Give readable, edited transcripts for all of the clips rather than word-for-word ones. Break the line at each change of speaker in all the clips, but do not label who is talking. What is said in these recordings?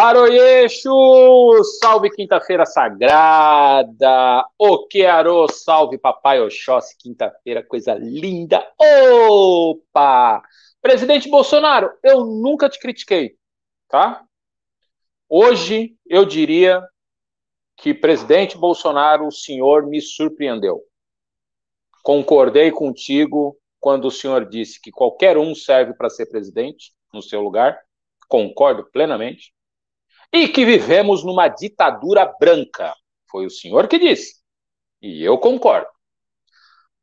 Aroyeixo, salve quinta-feira sagrada, Okearô, salve papai Oxóssi, quinta-feira, coisa linda. Opa! Presidente Bolsonaro, eu nunca te critiquei, tá? Hoje eu diria que, presidente Bolsonaro, o senhor me surpreendeu. Concordei contigo quando o senhor disse que qualquer um serve para ser presidente no seu lugar, concordo plenamente. E que vivemos numa ditadura branca. Foi o senhor que disse. E eu concordo.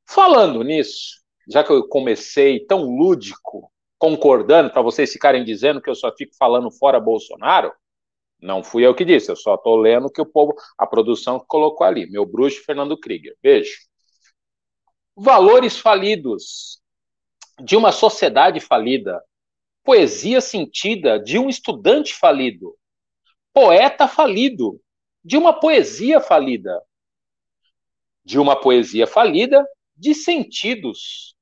Falando nisso, já que eu comecei tão lúdico, concordando, para vocês ficarem dizendo que eu só fico falando fora Bolsonaro, não fui eu que disse, eu só estou lendo o que o povo, a produção colocou ali. Meu bruxo Fernando Krieger. Beijo. Valores falidos de uma sociedade falida. Poesia sentida de um estudante falido. Poeta falido, de uma poesia falida. De uma poesia falida, de sentidos.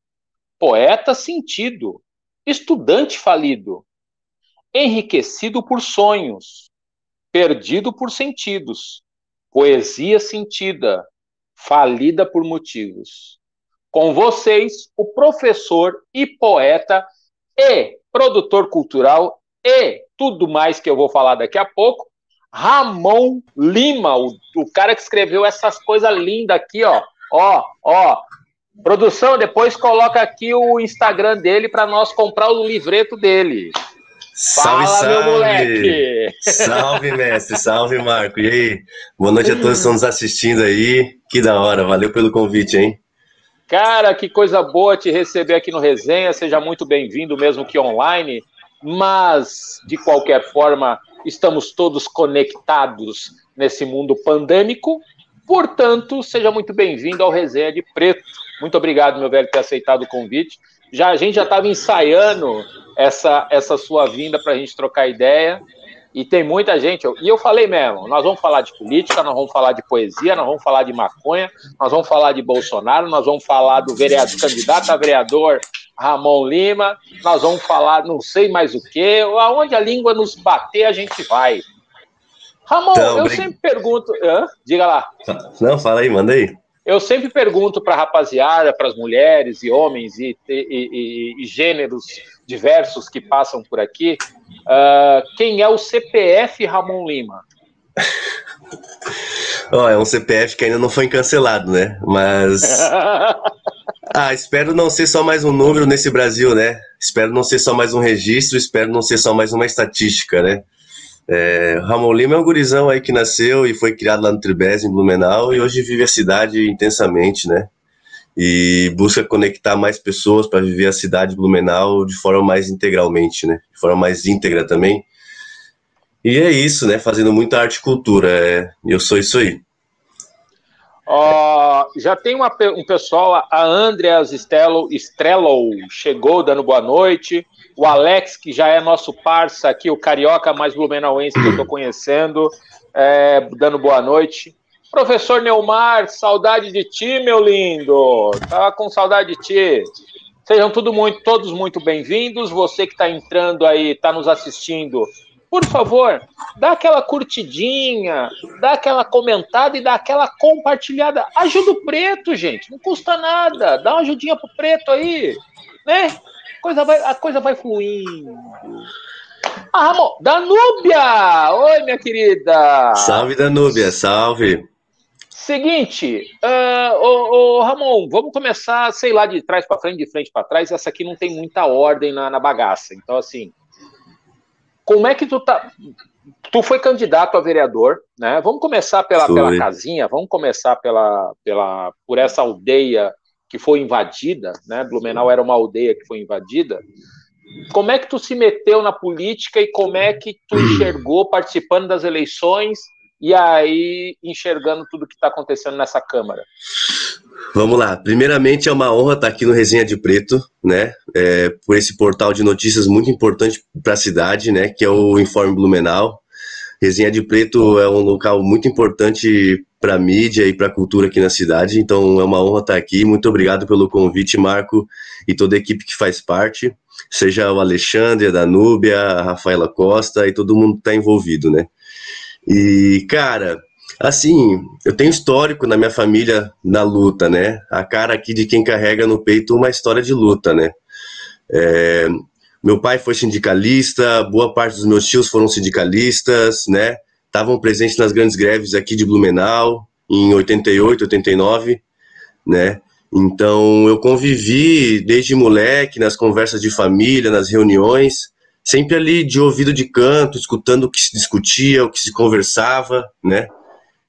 Poeta sentido, estudante falido. Enriquecido por sonhos, perdido por sentidos. Poesia sentida, falida por motivos. Com vocês, o professor e poeta e produtor cultural e tudo mais que eu vou falar daqui a pouco, Ramon Lima, o cara que escreveu essas coisas lindas aqui, ó. Produção, depois coloca aqui o Instagram dele para nós comprar o livreto dele.
Salve,
Fala,
salve!
meu moleque!
Salve, mestre! Salve, Marco! E aí? Boa noite a todos que estão nos assistindo aí. Que da hora! Valeu pelo convite, hein?
Cara, que coisa boa te receber aqui no Resenha. Seja muito bem-vindo, mesmo que online. Mas, de qualquer forma, estamos todos conectados nesse mundo pandêmico. Portanto, seja muito bem-vindo ao Resenha de Preto. Muito obrigado, meu velho, por ter aceitado o convite. A gente já estava ensaiando essa sua vinda para a gente trocar ideia. E tem muita gente, e eu falei mesmo, nós vamos falar de política, nós vamos falar de poesia, nós vamos falar de maconha, nós vamos falar de Bolsonaro, nós vamos falar do candidato a vereador Ramon Lima, nós vamos falar não sei mais o que, aonde a língua nos bater a gente vai. Ramon, então, eu sempre pergunto, diga lá.
Não, fala aí, manda aí.
Eu sempre pergunto para a rapaziada, para as mulheres e homens e gêneros diversos que passam por aqui, quem é o CPF Ramon Lima?
É um CPF que ainda não foi cancelado, né? Mas... espero não ser só mais um número nesse Brasil, né? Espero não ser só mais um registro, espero não ser só mais uma estatística, né? Ramon Lima é um gurizão aí que nasceu e foi criado lá no Tribés, em Blumenau, e hoje vive a cidade intensamente, né? E busca conectar mais pessoas para viver a cidade de Blumenau de forma mais integralmente, né? De forma mais íntegra também. E é isso, né? Fazendo muita arte e cultura. Eu sou isso aí.
Já tem um pessoal, a Andreas Strello chegou dando boa noite. O Alex, que já é nosso parça aqui, o carioca mais blumenauense que eu estou conhecendo, dando boa noite. Professor Neumar, saudade de ti, meu lindo. Tava com saudade de ti. Sejam todos muito bem-vindos. Você que está entrando aí, está nos assistindo, por favor, dá aquela curtidinha, dá aquela comentada e dá aquela compartilhada. Ajuda o Preto, gente. Não custa nada. Dá uma ajudinha pro Preto aí, né? A coisa vai fluindo. Ramon, Danúbia! Oi, minha querida!
Salve, Danúbia, salve!
Seguinte, Ramon, vamos começar, sei lá, de trás para frente, de frente para trás. Essa aqui não tem muita ordem na bagaça. Então, assim, como é que tu tá? Tu foi candidato a vereador, né? Vamos começar pela casinha, vamos começar por essa aldeia que foi invadida, né? Blumenau era uma aldeia que foi invadida. Como é que tu se meteu na política e como é que tu enxergou participando das eleições e aí enxergando tudo que está acontecendo nessa Câmara?
Vamos lá. Primeiramente, é uma honra estar aqui no Resenha de Preto, né? Por esse portal de notícias muito importante para a cidade, né? Que é o Informe Blumenau. Resenha de Preto é um local muito importante para a mídia e para a cultura aqui na cidade, então é uma honra estar aqui. Muito obrigado pelo convite, Marco, e toda a equipe que faz parte. seja o Alexandre, a Danúbia, a Rafaela Costa e todo mundo que está envolvido, né? E, cara, assim, eu tenho histórico na minha família na luta, né? A cara aqui de quem carrega no peito uma história de luta, né? É, meu pai foi sindicalista, boa parte dos meus tios foram sindicalistas, né? Estavam presentes nas grandes greves aqui de Blumenau, em 88, 89, né? Então, eu convivi desde moleque nas conversas de família, nas reuniões, sempre ali de ouvido de canto, escutando o que se discutia, o que se conversava, né?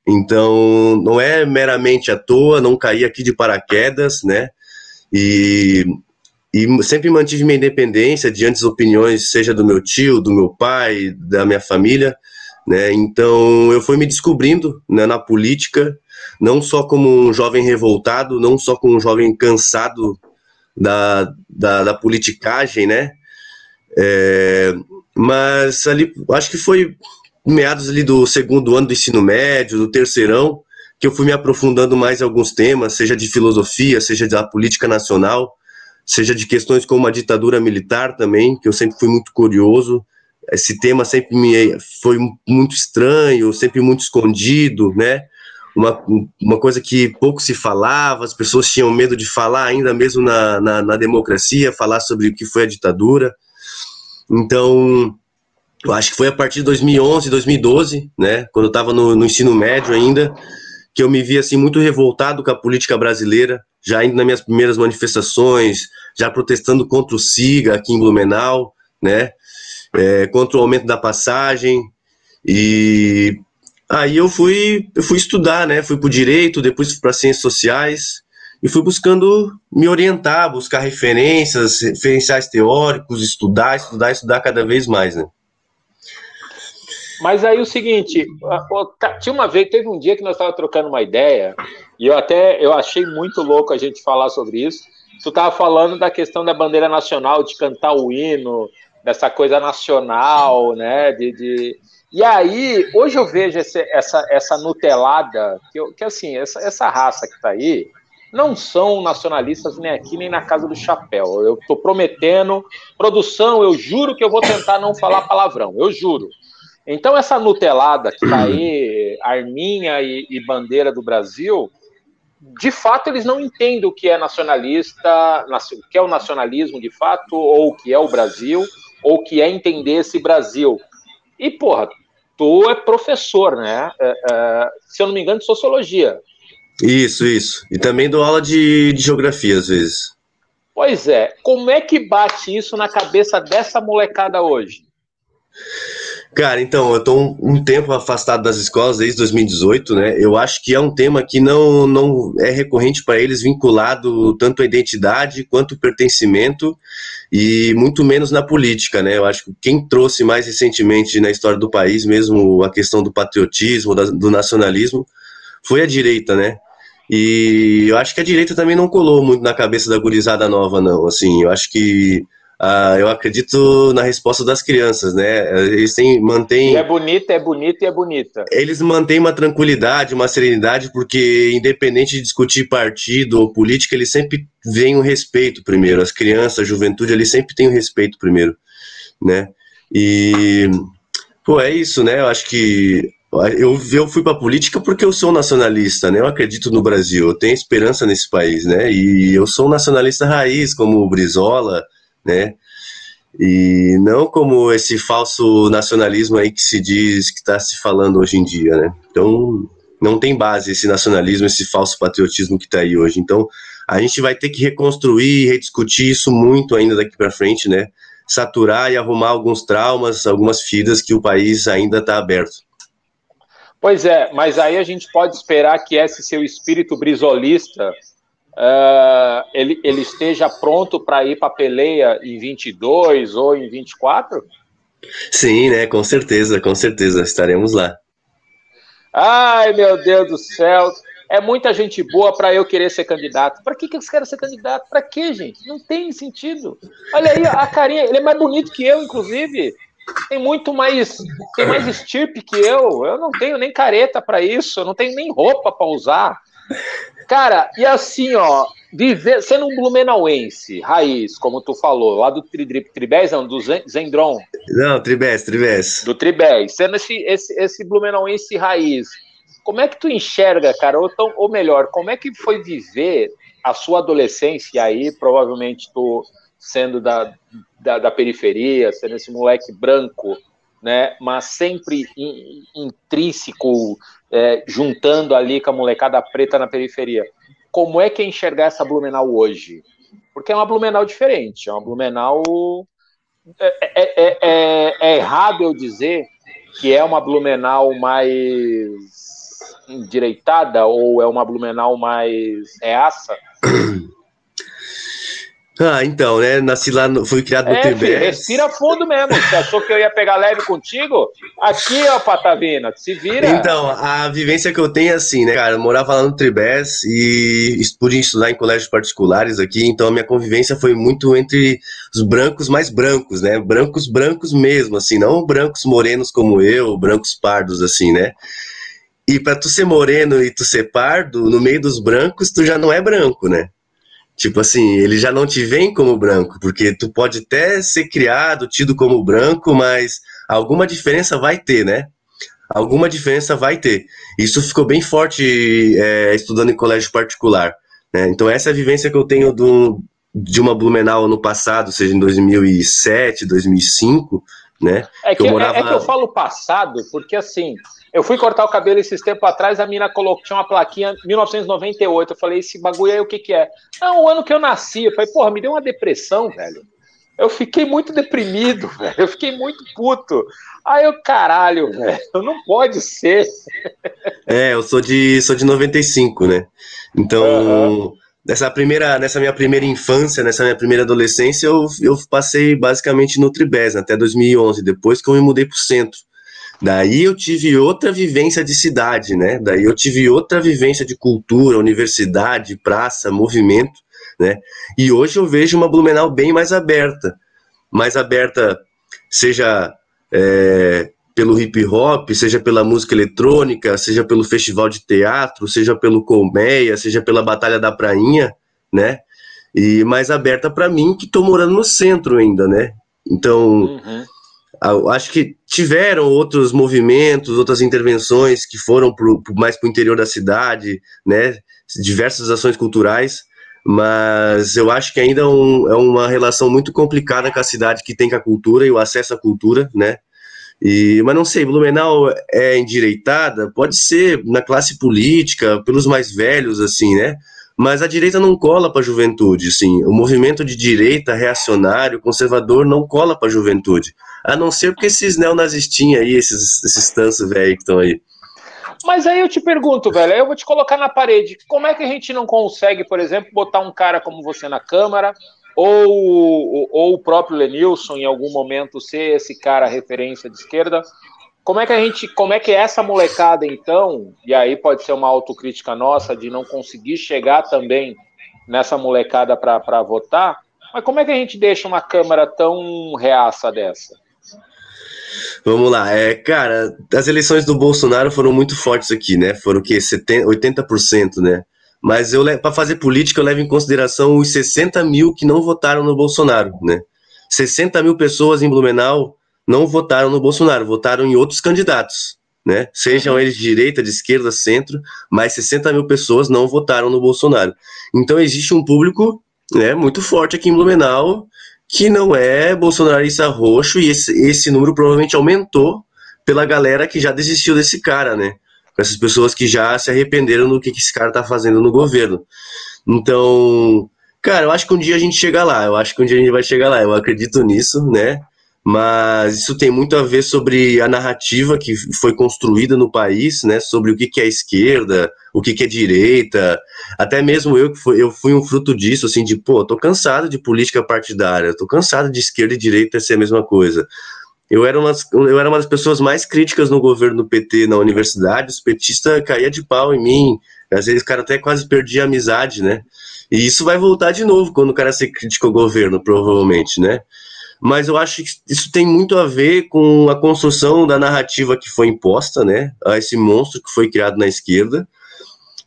Então, não é meramente à toa, não caí aqui de paraquedas, né? E, e sempre mantive minha independência diante das opiniões, seja do meu tio, do meu pai, da minha família, né? Então, eu fui me descobrindo, né, na política, não só como um jovem revoltado, não só como um jovem cansado da politicagem, né? Mas ali, acho que foi meados ali do segundo ano do ensino médio, do terceirão, que eu fui me aprofundando mais em alguns temas, seja de filosofia, seja da política nacional, seja de questões como a ditadura militar também, que eu sempre fui muito curioso. Esse tema sempre me foi muito estranho, sempre muito escondido, né? Uma coisa que pouco se falava, as pessoas tinham medo de falar, ainda mesmo na democracia, falar sobre o que foi a ditadura. Então, eu acho que foi a partir de 2011, 2012, né, quando eu estava no ensino médio ainda, que eu me vi assim muito revoltado com a política brasileira, já indo nas minhas primeiras manifestações, já protestando contra o SIGA aqui em Blumenau, né, contra o aumento da passagem. E aí eu fui estudar, né, fui para o direito, depois fui para ciências sociais e fui buscando me orientar, buscar referenciais teóricos, estudar cada vez mais, né.
Mas aí o seguinte, teve um dia que nós estávamos trocando uma ideia, e eu achei muito louco a gente falar sobre isso. Tu estava falando da questão da bandeira nacional, de cantar o hino, dessa coisa nacional, né? E aí, hoje eu vejo essa nutelada, que assim, essa raça que está aí, não são nacionalistas nem aqui, nem na Casa do Chapéu. Eu estou prometendo, produção, eu juro que eu vou tentar não falar palavrão, eu juro. Então, essa nutelada que está aí, arminha e bandeira do Brasil, de fato, eles não entendem o que é nacionalista, o que é o nacionalismo de fato, ou o que é o Brasil, ou o que é entender esse Brasil. E, porra, tu é professor, né? Se eu não me engano, de sociologia.
Isso. E também dou aula de geografia, às vezes.
Pois é. Como é que bate isso na cabeça dessa molecada hoje?
Cara, então, eu tô um tempo afastado das escolas desde 2018, né? Eu acho que é um tema que não é recorrente para eles, vinculado tanto à identidade quanto ao pertencimento e muito menos na política, né? Eu acho que quem trouxe mais recentemente na história do país mesmo a questão do patriotismo, do nacionalismo, foi a direita, né? E eu acho que a direita também não colou muito na cabeça da gurizada nova, não. Assim, eu acho que eu acredito na resposta das crianças, né? Eles mantêm.
E é bonita, é bonita e é bonita.
Eles mantêm uma tranquilidade, uma serenidade, porque independente de discutir partido ou política, eles sempre veem o respeito primeiro. As crianças, a juventude, eles sempre têm o respeito primeiro, né? E, pô, é isso, né? Eu acho que eu fui para a política porque eu sou nacionalista, né? Eu acredito no Brasil, eu tenho esperança nesse país, né? E eu sou um nacionalista raiz, como o Brizola, né? E não como esse falso nacionalismo aí que se diz, que está se falando hoje em dia, né? Então, não tem base esse nacionalismo, esse falso patriotismo que está aí hoje. Então, a gente vai ter que reconstruir, rediscutir isso muito ainda daqui para frente, né? Saturar e arrumar alguns traumas, algumas feridas que o país ainda está aberto.
Pois é, mas aí a gente pode esperar que esse seu espírito brizolista ele esteja pronto para ir para a peleia em 22 ou em 24?
Sim, né? Com certeza, estaremos lá.
Ai, meu Deus do céu. É muita gente boa para eu querer ser candidato. Para que eles querem ser candidato? Para quê, gente? Não tem sentido. Olha aí a carinha, ele é mais bonito que eu, inclusive. Tem mais estirpe que eu. Eu não tenho nem careta para isso, eu não tenho nem roupa para usar. Cara, e assim, ó, viver, sendo um blumenauense, raiz, como tu falou, lá do Tribés, não, do Zendron.
Não, Tribés.
Do Tribés, sendo esse blumenauense raiz, como é que tu enxerga, cara, ou melhor, como é que foi viver a sua adolescência aí, provavelmente tu sendo da periferia, sendo esse moleque branco, né, mas sempre intrínseco, juntando ali com a molecada preta na periferia. Como é que é enxergar essa Blumenau hoje? Porque é uma Blumenau diferente, é uma Blumenau... É errado eu dizer que é uma Blumenau mais endireitada ou é uma Blumenau mais reaça?
Então, né? Nasci lá, fui criado no Tribés.
Respira fundo mesmo. Você achou que eu ia pegar leve contigo? Aqui, ó, Patavina, se vira.
Então, a vivência que eu tenho é assim, né, cara? Eu morava lá no Tribés e pude estudar em colégios particulares aqui, então a minha convivência foi muito entre os brancos mais brancos, né? Brancos mesmo, assim, não brancos morenos como eu, brancos pardos, assim, né? E pra tu ser moreno e tu ser pardo, no meio dos brancos, tu já não é branco, né? Tipo assim, ele já não te vem como branco, porque tu pode até ser criado, tido como branco, mas alguma diferença vai ter, né? Alguma diferença vai ter. Isso ficou bem forte estudando em colégio particular, né? Então essa é a vivência que eu tenho de uma Blumenau no passado, seja em 2007, 2005, né?
Que eu falo passado, porque assim... Eu fui cortar o cabelo esses tempos atrás, a mina tinha uma plaquinha 1998. Eu falei, esse bagulho aí, o que que é? O ano que eu nasci. Eu falei, porra, me deu uma depressão, velho. Eu fiquei muito deprimido, velho. Eu fiquei muito puto. Aí eu, caralho, velho, não pode ser.
Eu sou de 95, né? Então, nessa minha primeira infância, nessa minha primeira adolescência, eu passei basicamente no Tribés, até 2011, depois que eu me mudei pro centro. Daí eu tive outra vivência de cidade, né? Daí eu tive outra vivência de cultura, universidade, praça, movimento, né? E hoje eu vejo uma Blumenau bem mais aberta, seja pelo hip hop, seja pela música eletrônica, seja pelo festival de teatro, seja pelo Colmeia, seja pela Batalha da Prainha, né? E mais aberta para mim, que tô morando no centro ainda, né? Então... acho que tiveram outros movimentos, outras intervenções que foram mais para o interior da cidade, né? Diversas ações culturais, mas eu acho que ainda é uma relação muito complicada com a cidade que tem com a cultura e o acesso à cultura, né? Mas não sei, Blumenau é endireitada? Pode ser na classe política, pelos mais velhos, assim, né? Mas a direita não cola para a juventude, assim. O movimento de direita, reacionário, conservador, não cola para a juventude. A não ser porque esses neonazistinhos aí, esses tansos velhos que estão aí.
Mas aí eu te pergunto, velho, aí eu vou te colocar na parede. Como é que a gente não consegue, por exemplo, botar um cara como você na Câmara, ou o próprio Lenilson, em algum momento, ser esse cara referência de esquerda? Como é que essa molecada, então, e aí pode ser uma autocrítica nossa de não conseguir chegar também nessa molecada para votar, mas como é que a gente deixa uma Câmara tão reaça dessa?
Vamos lá, cara, as eleições do Bolsonaro foram muito fortes aqui, né? Foram o quê? 80%, né? Mas para fazer política eu levo em consideração os 60 mil que não votaram no Bolsonaro, né? 60 mil pessoas em Blumenau não votaram no Bolsonaro, votaram em outros candidatos, né? Sejam eles de direita, de esquerda, centro, mas 60 mil pessoas não votaram no Bolsonaro. Então existe um público, né, muito forte aqui em Blumenau que não é bolsonarista roxo, e esse número provavelmente aumentou pela galera que já desistiu desse cara, né? Essas pessoas que já se arrependeram do que esse cara tá fazendo no governo. Então, cara, eu acho que um dia a gente chega lá, eu acredito nisso, né? Mas isso tem muito a ver sobre a narrativa que foi construída no país, né? Sobre o que é esquerda, o que é direita. Até mesmo eu fui um fruto disso, assim, de, tô cansado de política partidária, tô cansado de esquerda e direita ser a mesma coisa. Eu era uma das pessoas mais críticas no governo do PT na universidade, os petistas caíam de pau em mim, às vezes o cara até quase perdia a amizade, né? E isso vai voltar de novo quando o cara ser crítico ao governo, provavelmente, né? Mas eu acho que isso tem muito a ver com a construção da narrativa que foi imposta, né, a esse monstro que foi criado na esquerda.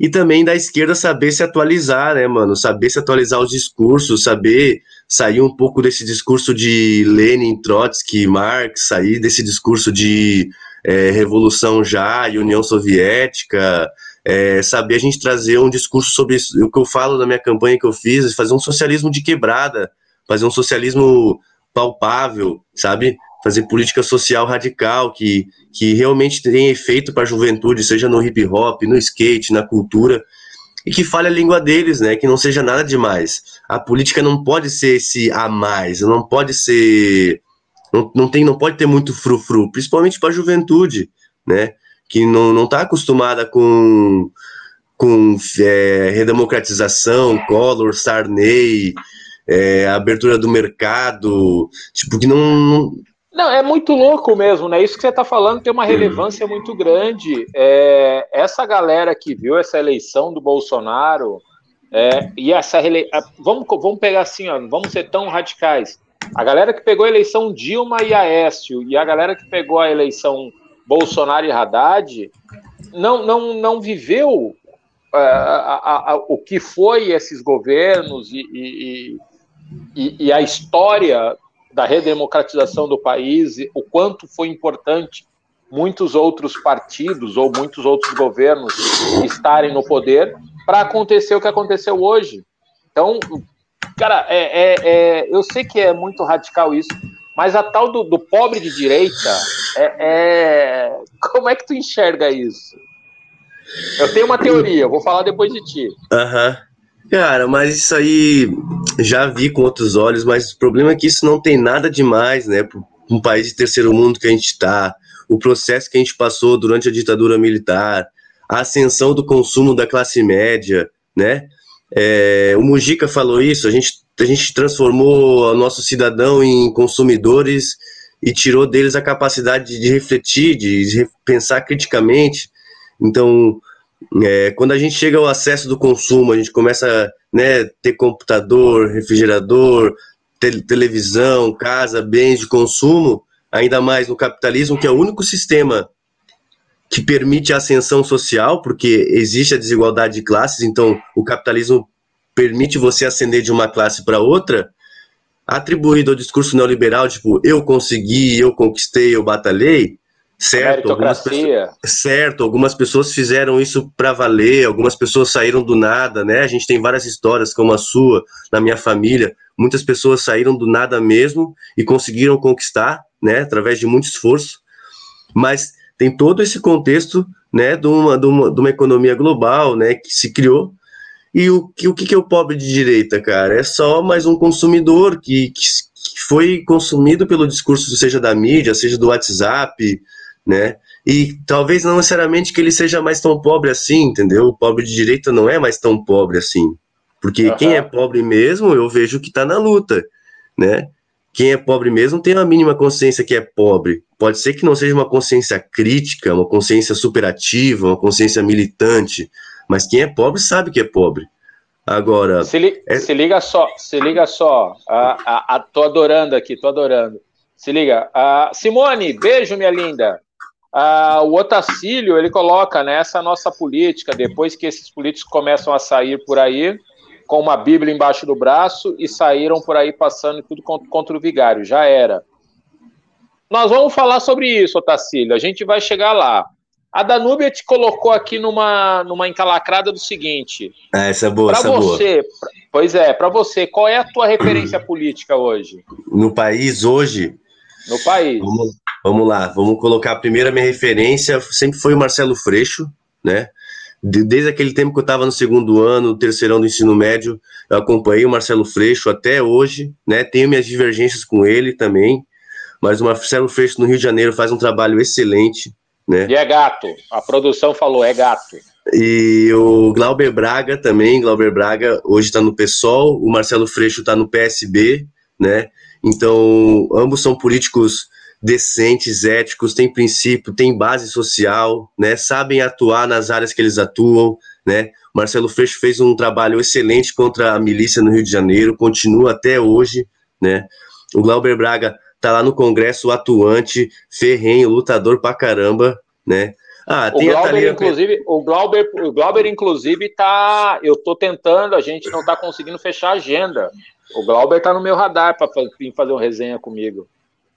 E também da esquerda saber se atualizar, né, mano? Saber se atualizar os discursos, saber sair um pouco desse discurso de Lenin, Trotsky, Marx, sair desse discurso de Revolução Já e União Soviética, saber a gente trazer um discurso sobre isso, o que eu falo na minha campanha que eu fiz, fazer um socialismo de quebrada, fazer um socialismo palpável, sabe? Fazer política social radical que realmente tem efeito para a juventude, seja no hip hop, no skate, na cultura, e que fale a língua deles, né? Que não seja nada demais. A política não pode ser esse a mais, não pode ser, não pode ter muito frufru, principalmente para a juventude, né? Que não está acostumada com redemocratização, Collor, Sarney, abertura do mercado, tipo, que
Não, é muito louco mesmo, né? Isso que você está falando tem uma relevância muito grande. Essa galera que viu essa eleição do Bolsonaro, e vamos pegar assim, ó, vamos ser tão radicais. A galera que pegou a eleição Dilma e Aécio, e a galera que pegou a eleição Bolsonaro e Haddad, não viveu o que foi esses governos e a história da redemocratização do país, o quanto foi importante muitos outros partidos ou muitos outros governos estarem no poder para acontecer o que aconteceu hoje. Então, cara, eu sei que é muito radical isso, mas a tal do pobre de direita, como é que tu enxerga isso? Eu tenho uma teoria, vou falar depois de ti.
Aham. Cara, mas isso aí já vi com outros olhos, mas o problema é que isso não tem nada demais, né? Para um país de terceiro mundo que a gente está, o processo que a gente passou durante a ditadura militar, a ascensão do consumo da classe média, né? O Mujica falou isso, a gente transformou o nosso cidadão em consumidores e tirou deles a capacidade de refletir, de pensar criticamente. Então, quando a gente chega ao acesso do consumo, a gente começa a, né, ter computador, refrigerador, televisão, casa, bens de consumo, ainda mais no capitalismo, que é o único sistema que permite a ascensão social, porque existe a desigualdade de classes, então o capitalismo permite você ascender de uma classe para outra, atribuído ao discurso neoliberal, tipo, eu consegui, eu conquistei, eu batalhei. Certo, algumas pessoas fizeram isso para valer, algumas pessoas saíram do nada, né? A gente tem várias histórias como a sua, na minha família, muitas pessoas saíram do nada mesmo e conseguiram conquistar, né? Através de muito esforço, mas tem todo esse contexto, né? De uma economia global, né? Que se criou. E o que é o pobre de direita, cara? É só mais um consumidor que foi consumido pelo discurso, seja da mídia, seja do WhatsApp, né? E talvez não necessariamente que ele seja mais tão pobre assim, entendeu? O pobre de direita não é mais tão pobre assim. Porque quem é pobre mesmo, eu vejo que tá na luta, né? Quem é pobre mesmo tem a mínima consciência que é pobre. Pode ser que não seja uma consciência crítica, uma consciência superativa, uma consciência militante, mas quem é pobre sabe que é pobre. Agora...
Se liga só. Tô adorando aqui, tô adorando. Se liga. Simone, beijo, minha linda. O Otacílio, ele coloca nessa nossa política, depois que esses políticos começam a sair por aí, com uma Bíblia embaixo do braço, e saíram por aí passando tudo contra o vigário, já era. Nós vamos falar sobre isso, Otacílio, a gente vai chegar lá. A Danúbia te colocou aqui numa encalacrada do seguinte.
Essa é boa, essa
você, boa. Pois é, para você, qual é a tua referência política hoje?
No país hoje?
No país.
Vamos lá, vamos colocar a primeira minha referência, sempre foi o Marcelo Freixo, né? Desde aquele tempo que eu estava no segundo ano, terceirão do ensino médio, eu acompanhei o Marcelo Freixo até hoje, né? Tenho minhas divergências com ele também, mas o Marcelo Freixo no Rio de Janeiro faz um trabalho excelente, né?
E é gato, a produção falou, é gato.
E o Glauber Braga também, Glauber Braga hoje está no PSOL, o Marcelo Freixo está no PSB, né? Então, ambos são políticos decentes, éticos, têm princípio, têm base social, né? Sabem atuar nas áreas que eles atuam, né? O Marcelo Freixo fez um trabalho excelente contra a milícia no Rio de Janeiro, continua até hoje, né? O Glauber Braga tá lá no Congresso atuante, ferrenho, lutador pra caramba, né? Ah,
O
tem a
Glauber,
Thalíria.
inclusive, o Glauber, inclusive, tá. Eu tô tentando, a gente não tá conseguindo fechar a agenda. O Glauber tá no meu radar para vir fazer uma resenha comigo.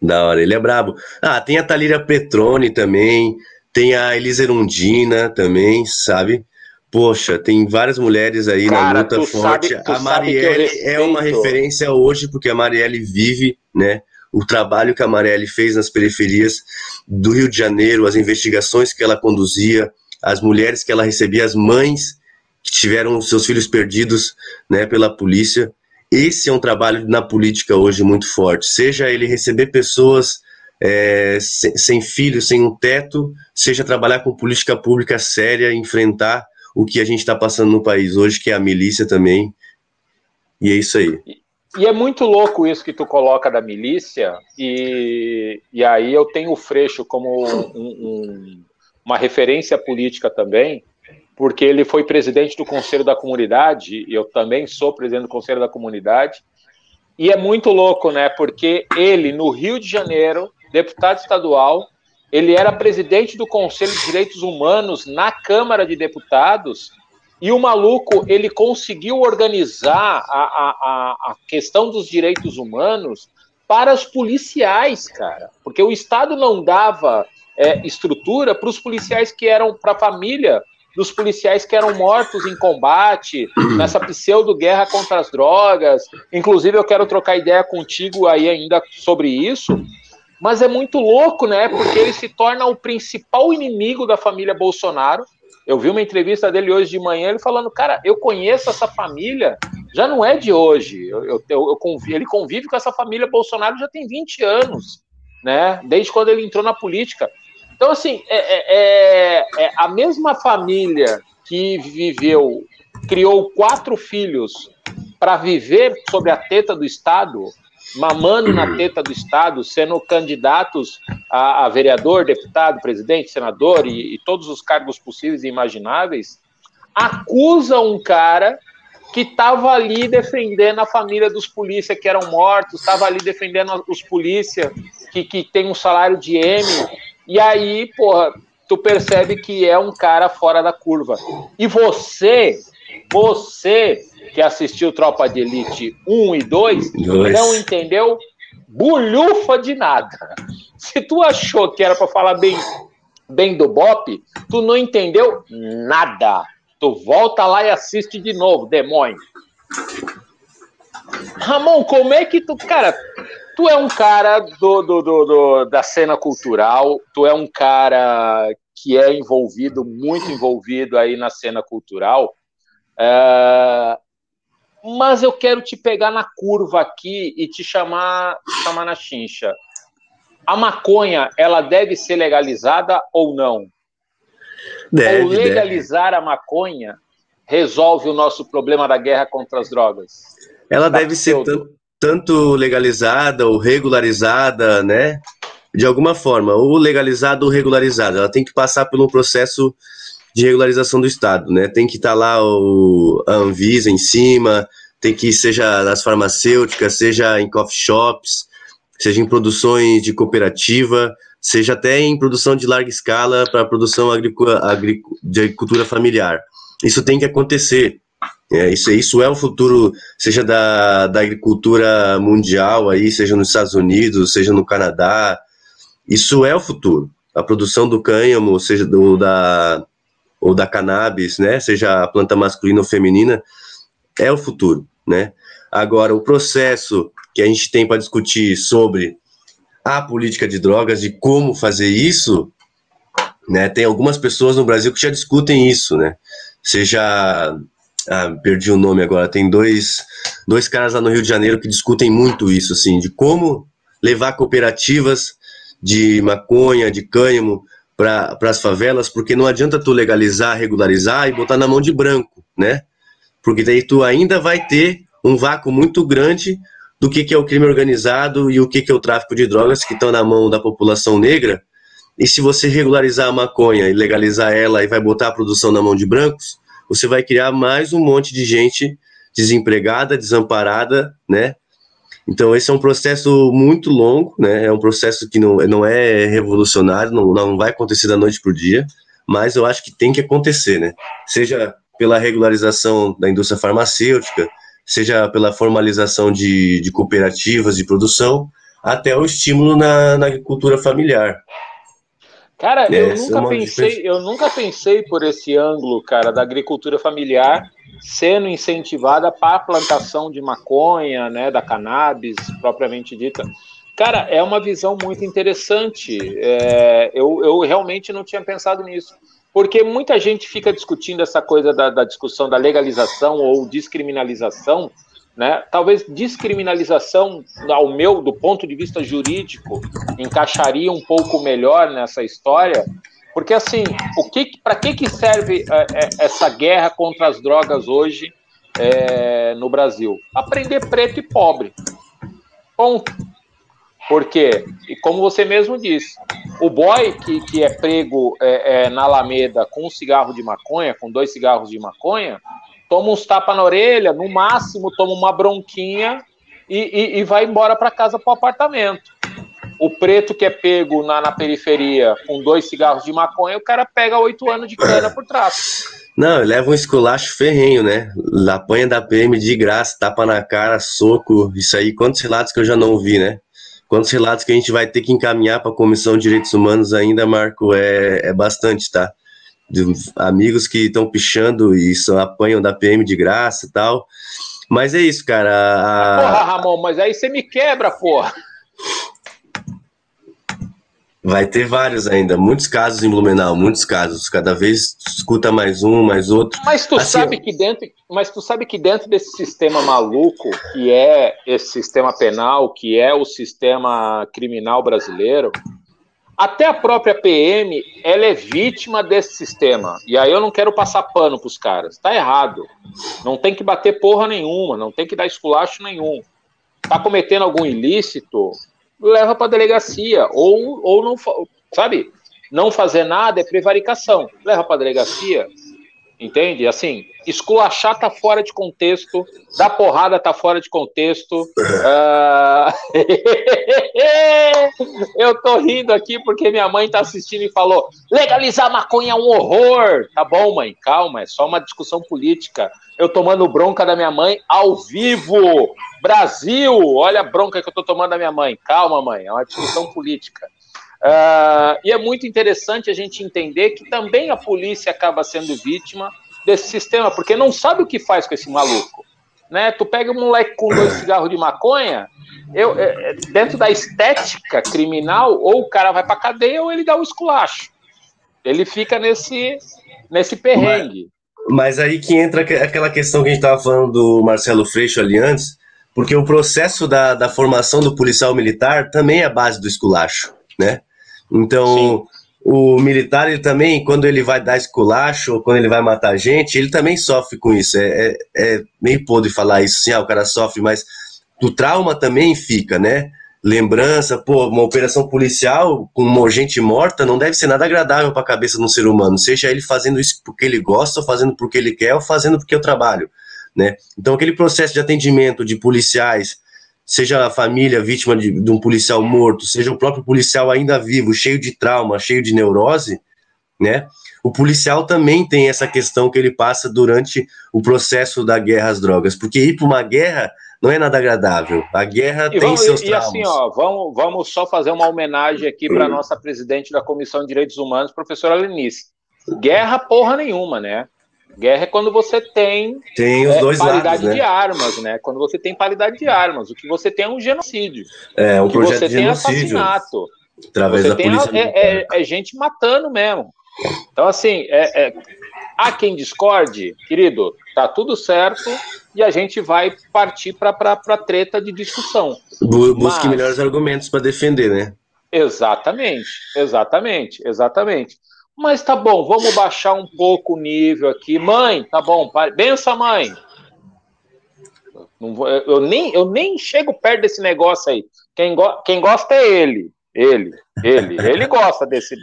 Da hora, ele é brabo. Ah, tem a Thalíria Petrone também, tem a Elisa Erundina também, sabe? Poxa, tem várias mulheres aí na
Cara,
luta forte.
tu
A
sabe que eu
Marielle é uma
respeito.
referência hoje, porque a Marielle vive, né? O trabalho que a Marielle fez nas periferias do Rio de Janeiro, as investigações que ela conduzia, as mulheres que ela recebia, as mães que tiveram seus filhos perdidos, né, pela polícia. Esse é um trabalho na política hoje muito forte, seja ele receber pessoas sem filhos, sem um teto, seja trabalhar com política pública séria, enfrentar o que a gente está passando no país hoje, que é a milícia também, e é isso aí.
E é muito louco isso que tu coloca da milícia, e aí eu tenho o Freixo como uma referência política também, porque ele foi presidente do Conselho da Comunidade, e eu também sou presidente do Conselho da Comunidade, e é muito louco, né? Porque ele, no Rio de Janeiro, deputado estadual, ele era presidente do Conselho de Direitos Humanos na Câmara de Deputados, e o maluco, ele conseguiu organizar a questão dos direitos humanos para os policiais, cara. Porque o Estado não dava estrutura para os policiais que eram, para a família dos policiais que eram mortos em combate, nessa pseudo-guerra contra as drogas. Inclusive, eu quero trocar ideia contigo aí ainda sobre isso. Mas é muito louco, né? Porque ele se torna o principal inimigo da família Bolsonaro. Eu vi uma entrevista dele hoje de manhã, ele falando, cara, eu conheço essa família, já não é de hoje. Ele convive com essa família Bolsonaro já tem 20 anos, né? Desde quando ele entrou na política. Então, assim, a mesma família que criou 4 filhos para viver sobre a teta do Estado, mamando na teta do Estado, sendo candidatos a vereador, deputado, presidente, senador e todos os cargos possíveis e imagináveis, acusa um cara que estava ali defendendo a família dos polícias que eram mortos, estava ali defendendo os polícias que tem um salário de M, e aí, porra, tu percebe que é um cara fora da curva. E você que assistiu Tropa de Elite 1 e 2, não entendeu bulhufa de nada. Se tu achou que era para falar bem do Bop, tu não entendeu nada. Tu volta lá e assiste de novo, demônio. Ramon, como é que tu... Cara, tu é um cara da cena cultural, tu é um cara que é muito envolvido aí na cena cultural, mas eu quero te pegar na curva aqui e te chamar na chincha. A maconha, ela deve ser legalizada ou não? Ou legalizar a maconha resolve o nosso problema da guerra contra as drogas?
Ela deve ser tanto legalizada ou regularizada, né? De alguma forma, ou legalizada ou regularizada. Ela tem que passar por um processo de regularização do Estado, né? Tem que estar lá a Anvisa em cima, tem que, seja nas farmacêuticas, seja em coffee shops, seja em produções de cooperativa, seja até em produção de larga escala para produção de agricultura familiar. Isso tem que acontecer. Isso é o futuro, seja da agricultura mundial, aí, seja nos Estados Unidos, seja no Canadá. Isso é o futuro. A produção do cânhamo, seja ou da cannabis, né? Seja a planta masculina ou feminina, é o futuro, né? Agora, o processo que a gente tem para discutir sobre a política de drogas e como fazer isso, né? Tem algumas pessoas no Brasil que já discutem isso, né? Seja... perdi o nome agora. Tem dois caras lá no Rio de Janeiro que discutem muito isso, assim, de como levar cooperativas de maconha, de cânhamo para as favelas, porque não adianta tu legalizar, regularizar e botar na mão de branco, né? Porque daí tu ainda vai ter um vácuo muito grande do que é o crime organizado e o que é o tráfico de drogas que estão na mão da população negra. E se você regularizar a maconha e legalizar ela e vai botar a produção na mão de brancos, você vai criar mais um monte de gente desempregada, desamparada, né? Então, esse é um processo muito longo, né? É um processo que não é revolucionário, não vai acontecer da noite para o dia, mas eu acho que tem que acontecer, né? Seja pela regularização da indústria farmacêutica, seja pela formalização de cooperativas de produção, até o estímulo na agricultura familiar.
Cara, eu nunca pensei por esse ângulo, cara, da agricultura familiar sendo incentivada para a plantação de maconha, né, da cannabis propriamente dita. Cara, é uma visão muito interessante. Eu realmente não tinha pensado nisso. Porque muita gente fica discutindo essa coisa da discussão da legalização ou descriminalização, né? Talvez descriminalização, do ponto de vista jurídico, encaixaria um pouco melhor nessa história, porque assim, para que serve essa guerra contra as drogas hoje no Brasil? Para prender preto e pobre. Ponto. Por quê? E como você mesmo disse, o boy que é prego na Alameda com um cigarro de maconha, com 2 cigarros de maconha, toma uns tapas na orelha, no máximo toma uma bronquinha e vai embora para casa, para o apartamento. O preto que é pego na periferia com 2 cigarros de maconha, o cara pega 8 anos de cana por tráfico.
Não, leva um esculacho ferrenho, né? Apanha da PM de graça, tapa na cara, soco, isso aí, quantos relatos que eu já não vi, né? Quantos relatos que a gente vai ter que encaminhar para a Comissão de Direitos Humanos ainda, Marco, é bastante, tá? De amigos que estão pichando e só apanham da PM de graça e tal. Mas é isso, cara.
Porra, Ramon, mas aí você me quebra, porra.
Vai ter vários ainda, muitos casos em Blumenau, muitos casos. Cada vez escuta mais um, mais outro.
Mas tu sabe que dentro desse sistema maluco, que é esse sistema penal, que é o sistema criminal brasileiro, até a própria PM, ela é vítima desse sistema. E aí eu não quero passar pano pros caras. Tá errado. Não tem que bater porra nenhuma, não tem que dar esculacho nenhum. Tá cometendo algum ilícito, leva pra delegacia. Ou não, sabe? Não fazer nada é prevaricação. Leva pra delegacia. Entende? Assim, esculachar tá fora de contexto, dar porrada tá fora de contexto. Eu tô rindo aqui porque minha mãe tá assistindo e falou: legalizar maconha é um horror. Tá bom, mãe, calma, é só uma discussão política. Eu tomando bronca da minha mãe ao vivo. Brasil, olha a bronca que eu tô tomando da minha mãe. Calma, mãe, é uma discussão política. E é muito interessante a gente entender que também a polícia acaba sendo vítima desse sistema, porque não sabe o que faz com esse maluco, né? Tu pega um moleque com 2 cigarros de maconha, dentro da estética criminal, ou o cara vai pra cadeia ou ele dá o esculacho. Ele fica nesse perrengue.
Mas aí que entra aquela questão que a gente estava falando do Marcelo Freixo ali antes, porque o processo da formação do policial militar também é a base do esculacho, né? Então, sim, o militar, ele também, quando ele vai dar esculacho, ou quando ele vai matar gente, ele também sofre com isso. É meio podre falar isso, assim, o cara sofre, mas o trauma também fica, né? Lembrança, uma operação policial com gente morta não deve ser nada agradável para a cabeça de um ser humano, seja ele fazendo isso porque ele gosta, ou fazendo porque ele quer, ou fazendo porque eu trabalho, né? Então, aquele processo de atendimento de policiais, seja a família vítima de um policial morto, seja o próprio policial ainda vivo, cheio de trauma, cheio de neurose, né? O policial também tem essa questão que ele passa durante o processo da guerra às drogas, porque ir para uma guerra não é nada agradável. A guerra tem seus traumas.
E assim, ó, vamos só fazer uma homenagem aqui para a nossa presidente da Comissão de Direitos Humanos, professora Lenice. Guerra porra nenhuma, né? Guerra é quando você tem
os dois
paridade
lados, né?
de armas, né? Quando você tem paridade de armas. O que você tem é um genocídio.
Um projeto
você
de genocídio.
Tem assassinato.
Através
você
da
tem
polícia
é gente matando mesmo. Então, assim, há quem discorde, querido, tá tudo certo e a gente vai partir para treta de discussão.
Busque melhores argumentos para defender, né?
Exatamente. Mas tá bom, vamos baixar um pouco o nível aqui. Mãe, tá bom, benção, mãe. Eu nem chego perto desse negócio aí. Quem gosta é ele. Ele gosta desse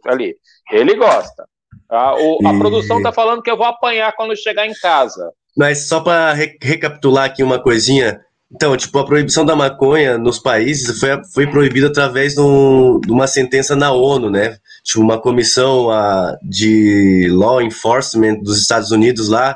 ali. Ele gosta. A produção tá falando que eu vou apanhar quando chegar em casa.
Mas só para recapitular aqui uma coisinha, Então, tipo, a proibição da maconha nos países foi proibida através de uma sentença na ONU, né? Tipo, uma comissão de law enforcement dos Estados Unidos lá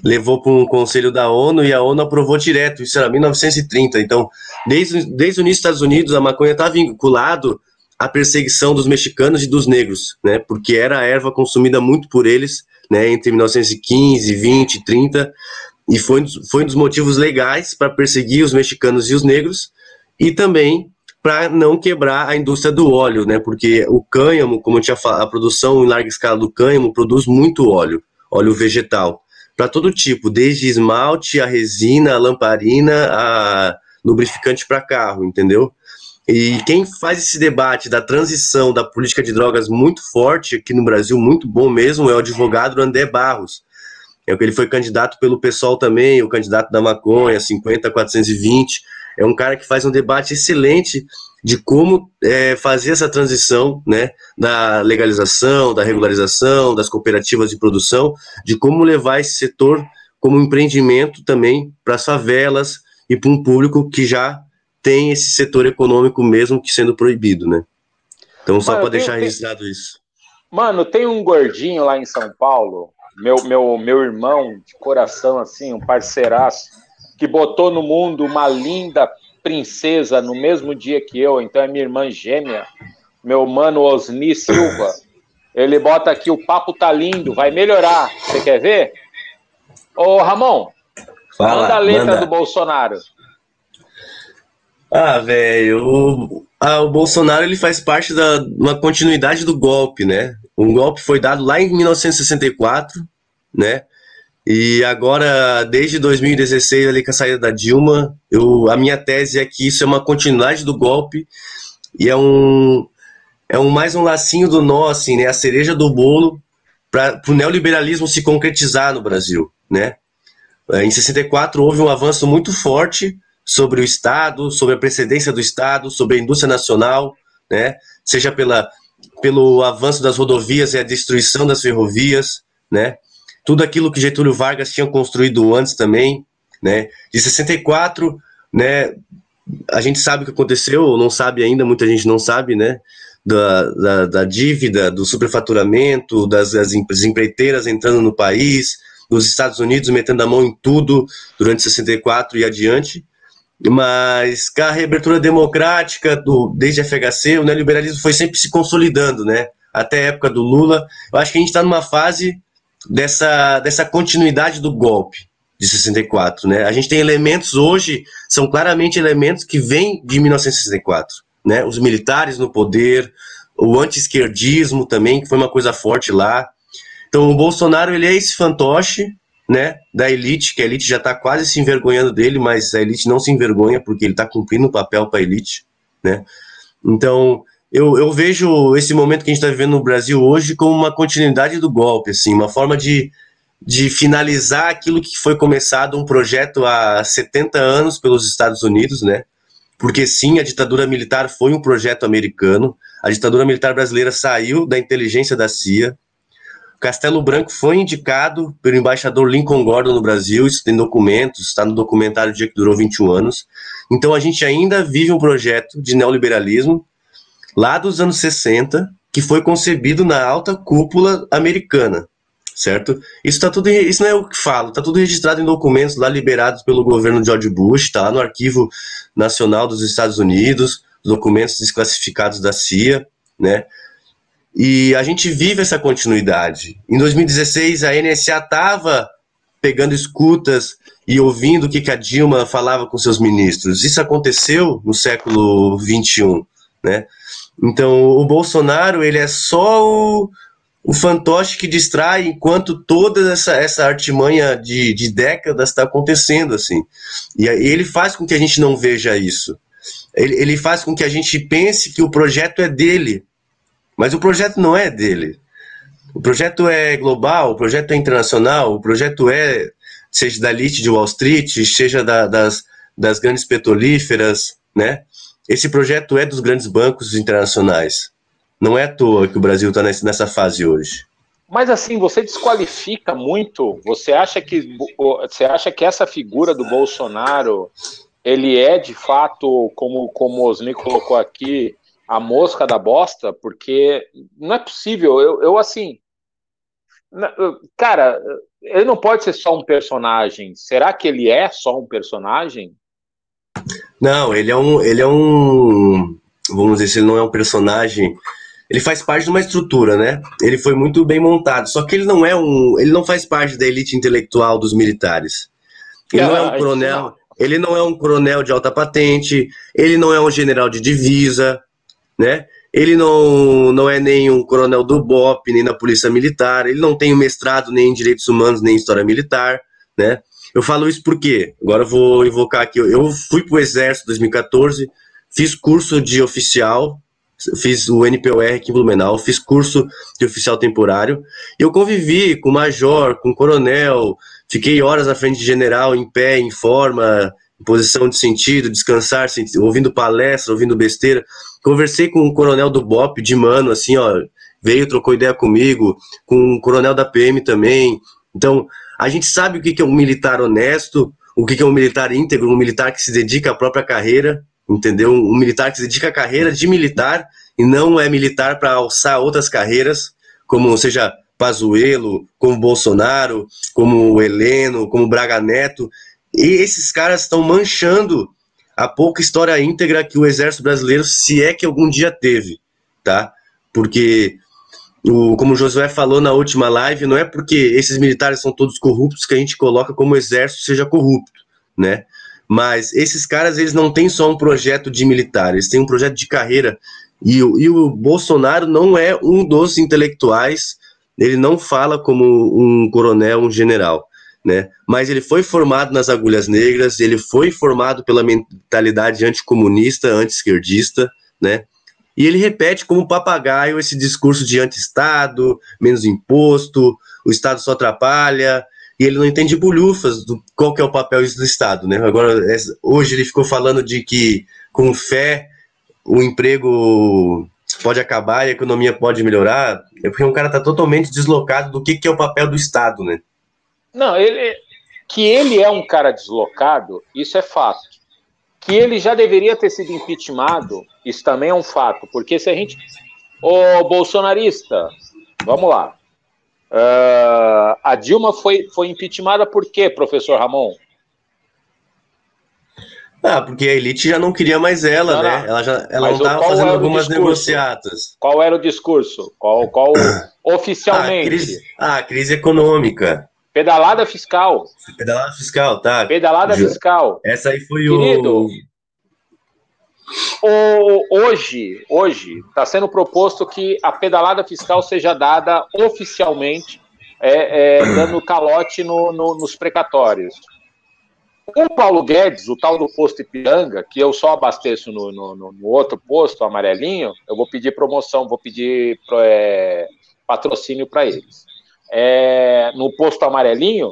levou para um conselho da ONU e a ONU aprovou direto. Isso era 1930. Então, desde o início dos Estados Unidos, a maconha está vinculado à perseguição dos mexicanos e dos negros, né? Porque era a erva consumida muito por eles, né? Entre 1915, 20, 30. E foi um dos motivos legais para perseguir os mexicanos e os negros, e também para não quebrar a indústria do óleo, né? Porque o cânhamo, como eu tinha falado, a produção em larga escala do cânhamo produz muito óleo vegetal, para todo tipo, desde esmalte, a resina, a lamparina, a lubrificante para carro, entendeu? E quem faz esse debate da transição da política de drogas muito forte aqui no Brasil, muito bom mesmo, é o advogado André Barros. Ele foi candidato pelo PSOL também, o candidato da maconha, 50-420. É um cara que faz um debate excelente de como fazer essa transição, né, da legalização, da regularização, das cooperativas de produção, de como levar esse setor como empreendimento também para as favelas e para um público que já tem esse setor econômico mesmo que sendo proibido, né? Então, só para deixar registrado isso.
Mano, tem um gordinho lá em São Paulo, meu irmão de coração, assim, um parceiraço, que botou no mundo uma linda princesa no mesmo dia que eu, então é minha irmã gêmea, meu mano Osni Silva. Ele bota aqui, o papo tá lindo, vai melhorar. Você quer ver? Ô, Ramon, manda a letra do Bolsonaro.
Velho, o Bolsonaro ele faz parte de uma continuidade do golpe, né? Um golpe foi dado lá em 1964, né? E agora, desde 2016, ali com a saída da Dilma, a minha tese é que isso é uma continuidade do golpe e mais um lacinho do nó, assim, né? A cereja do bolo para o neoliberalismo se concretizar no Brasil, né? Em 64 houve um avanço muito forte sobre o Estado, sobre a precedência do Estado, sobre a indústria nacional, né? Seja pelo avanço das rodovias e a destruição das ferrovias, né? Tudo aquilo que Getúlio Vargas tinha construído antes também, né? De 64, né? A gente sabe o que aconteceu, ou não sabe ainda, muita gente não sabe, né? Da dívida, do superfaturamento, das empreiteiras entrando no país, dos Estados Unidos metendo a mão em tudo durante 64 e adiante. Mas com a reabertura democrática, desde a FHC, o neoliberalismo foi sempre se consolidando, né? Até a época do Lula. Eu acho que a gente está numa fase dessa continuidade do golpe de 64, né? A gente tem elementos hoje, são claramente elementos que vêm de 1964, né? Os militares no poder, o anti-esquerdismo também, que foi uma coisa forte lá. Então o Bolsonaro, ele é esse fantoche, né, da elite, que a elite já está quase se envergonhando dele, mas a elite não se envergonha porque ele está cumprindo o papel para a elite, né? Então, eu vejo esse momento que a gente está vivendo no Brasil hoje como uma continuidade do golpe, assim, uma forma de finalizar aquilo que foi começado, um projeto há 70 anos pelos Estados Unidos, né? Porque sim, a ditadura militar foi um projeto americano, a ditadura militar brasileira saiu da inteligência da CIA. Castelo Branco foi indicado pelo embaixador Lincoln Gordon no Brasil, isso tem documentos, está no documentário Dia que Durou 21 anos. Então a gente ainda vive um projeto de neoliberalismo lá dos anos 60, que foi concebido na alta cúpula americana, certo? Isso não é o que falo, está tudo registrado em documentos lá liberados pelo governo George Bush, está lá no Arquivo Nacional dos Estados Unidos, documentos desclassificados da CIA, né? E a gente vive essa continuidade. Em 2016, a NSA estava pegando escutas e ouvindo o que a Dilma falava com seus ministros. Isso aconteceu no século XXI, né? Então, o Bolsonaro, ele é só o fantoche que distrai, enquanto toda essa artimanha de décadas está acontecendo, assim. E ele faz com que a gente não veja isso. Ele faz com que a gente pense que o projeto é dele. Mas o projeto não é dele. O projeto é global, o projeto é internacional, o projeto seja da elite de Wall Street, seja das grandes petrolíferas, né? Esse projeto é dos grandes bancos internacionais. Não é à toa que o Brasil está nessa fase hoje.
Mas assim, você desqualifica muito. Você acha que essa figura do Bolsonaro, ele é de fato, como o Osni colocou aqui, a mosca da bosta? Porque não é possível. Eu assim, cara, ele não pode ser só um personagem. Será que ele é só um personagem?
Não, ele é um, vamos dizer, se ele não é um personagem, ele faz parte de uma estrutura, né? Ele foi muito bem montado, só que ele não faz parte da elite intelectual dos militares. Ele não é um
Isso não.
coronel, ele não é um coronel de alta patente, ele não é um general de divisa, né? Ele não é nem um coronel do BOP, nem da Polícia Militar, ele não tem um mestrado nem em Direitos Humanos, nem em História Militar, né? Eu falo isso porque, agora eu vou invocar aqui, eu fui pro Exército em 2014, fiz curso de oficial, fiz o NPOR aqui em Blumenau, fiz curso de oficial temporário, e eu convivi com major, com coronel, fiquei horas à frente de general, em pé, em forma, em posição de sentido, descansar, ouvindo palestra, ouvindo besteira. Conversei com um coronel do BOP, de mano, assim, ó, veio, trocou ideia comigo, com um coronel da PM também. Então, a gente sabe o que é um militar honesto, o que é um militar íntegro, um militar que se dedica à própria carreira, entendeu? Um militar que se dedica à carreira de militar e não é militar para alçar outras carreiras, como seja Pazuello, como Bolsonaro, como o Heleno, como Braga Neto. E esses caras estão manchando a pouca história íntegra que o Exército Brasileiro, se é que algum dia teve, tá? Porque, como o Josué falou na última live, não é porque esses militares são todos corruptos que a gente coloca como o Exército seja corrupto, né? Mas esses caras, eles não têm só um projeto de militar, eles têm um projeto de carreira. E o Bolsonaro não é um dos intelectuais, ele não fala como um coronel, um general, né? Mas ele foi formado nas agulhas negras, ele foi formado pela mentalidade anticomunista, anti-esquerdista, né? E ele repete como papagaio esse discurso de anti-Estado, menos imposto, o Estado só atrapalha, e ele não entende bolhufas do qual que é o papel do Estado, né? Agora, hoje ele ficou falando de que com fé o emprego pode acabar e a economia pode melhorar, é porque um cara está totalmente deslocado do que é o papel do Estado, né?
Não, que ele é um cara deslocado, isso é fato. Que ele já deveria ter sido impeachmentado, isso também é um fato, porque se a gente... Ô, bolsonarista, vamos lá. A Dilma foi impeachmentada por quê, professor Ramon?
Porque a elite já não queria mais ela,
Não,
né?
não.
Ela não estava fazendo algumas negociatas.
Qual era o discurso? Oficialmente?
A crise econômica.
Pedalada fiscal.
Pedalada fiscal, tá.
Pedalada fiscal.
Essa aí foi
Querido, hoje está sendo proposto que a pedalada fiscal seja dada oficialmente, dando calote nos precatórios. O Paulo Guedes, o tal do posto Ipiranga, que eu só abasteço no outro posto, amarelinho, eu vou pedir promoção, vou pedir patrocínio para eles. No posto amarelinho,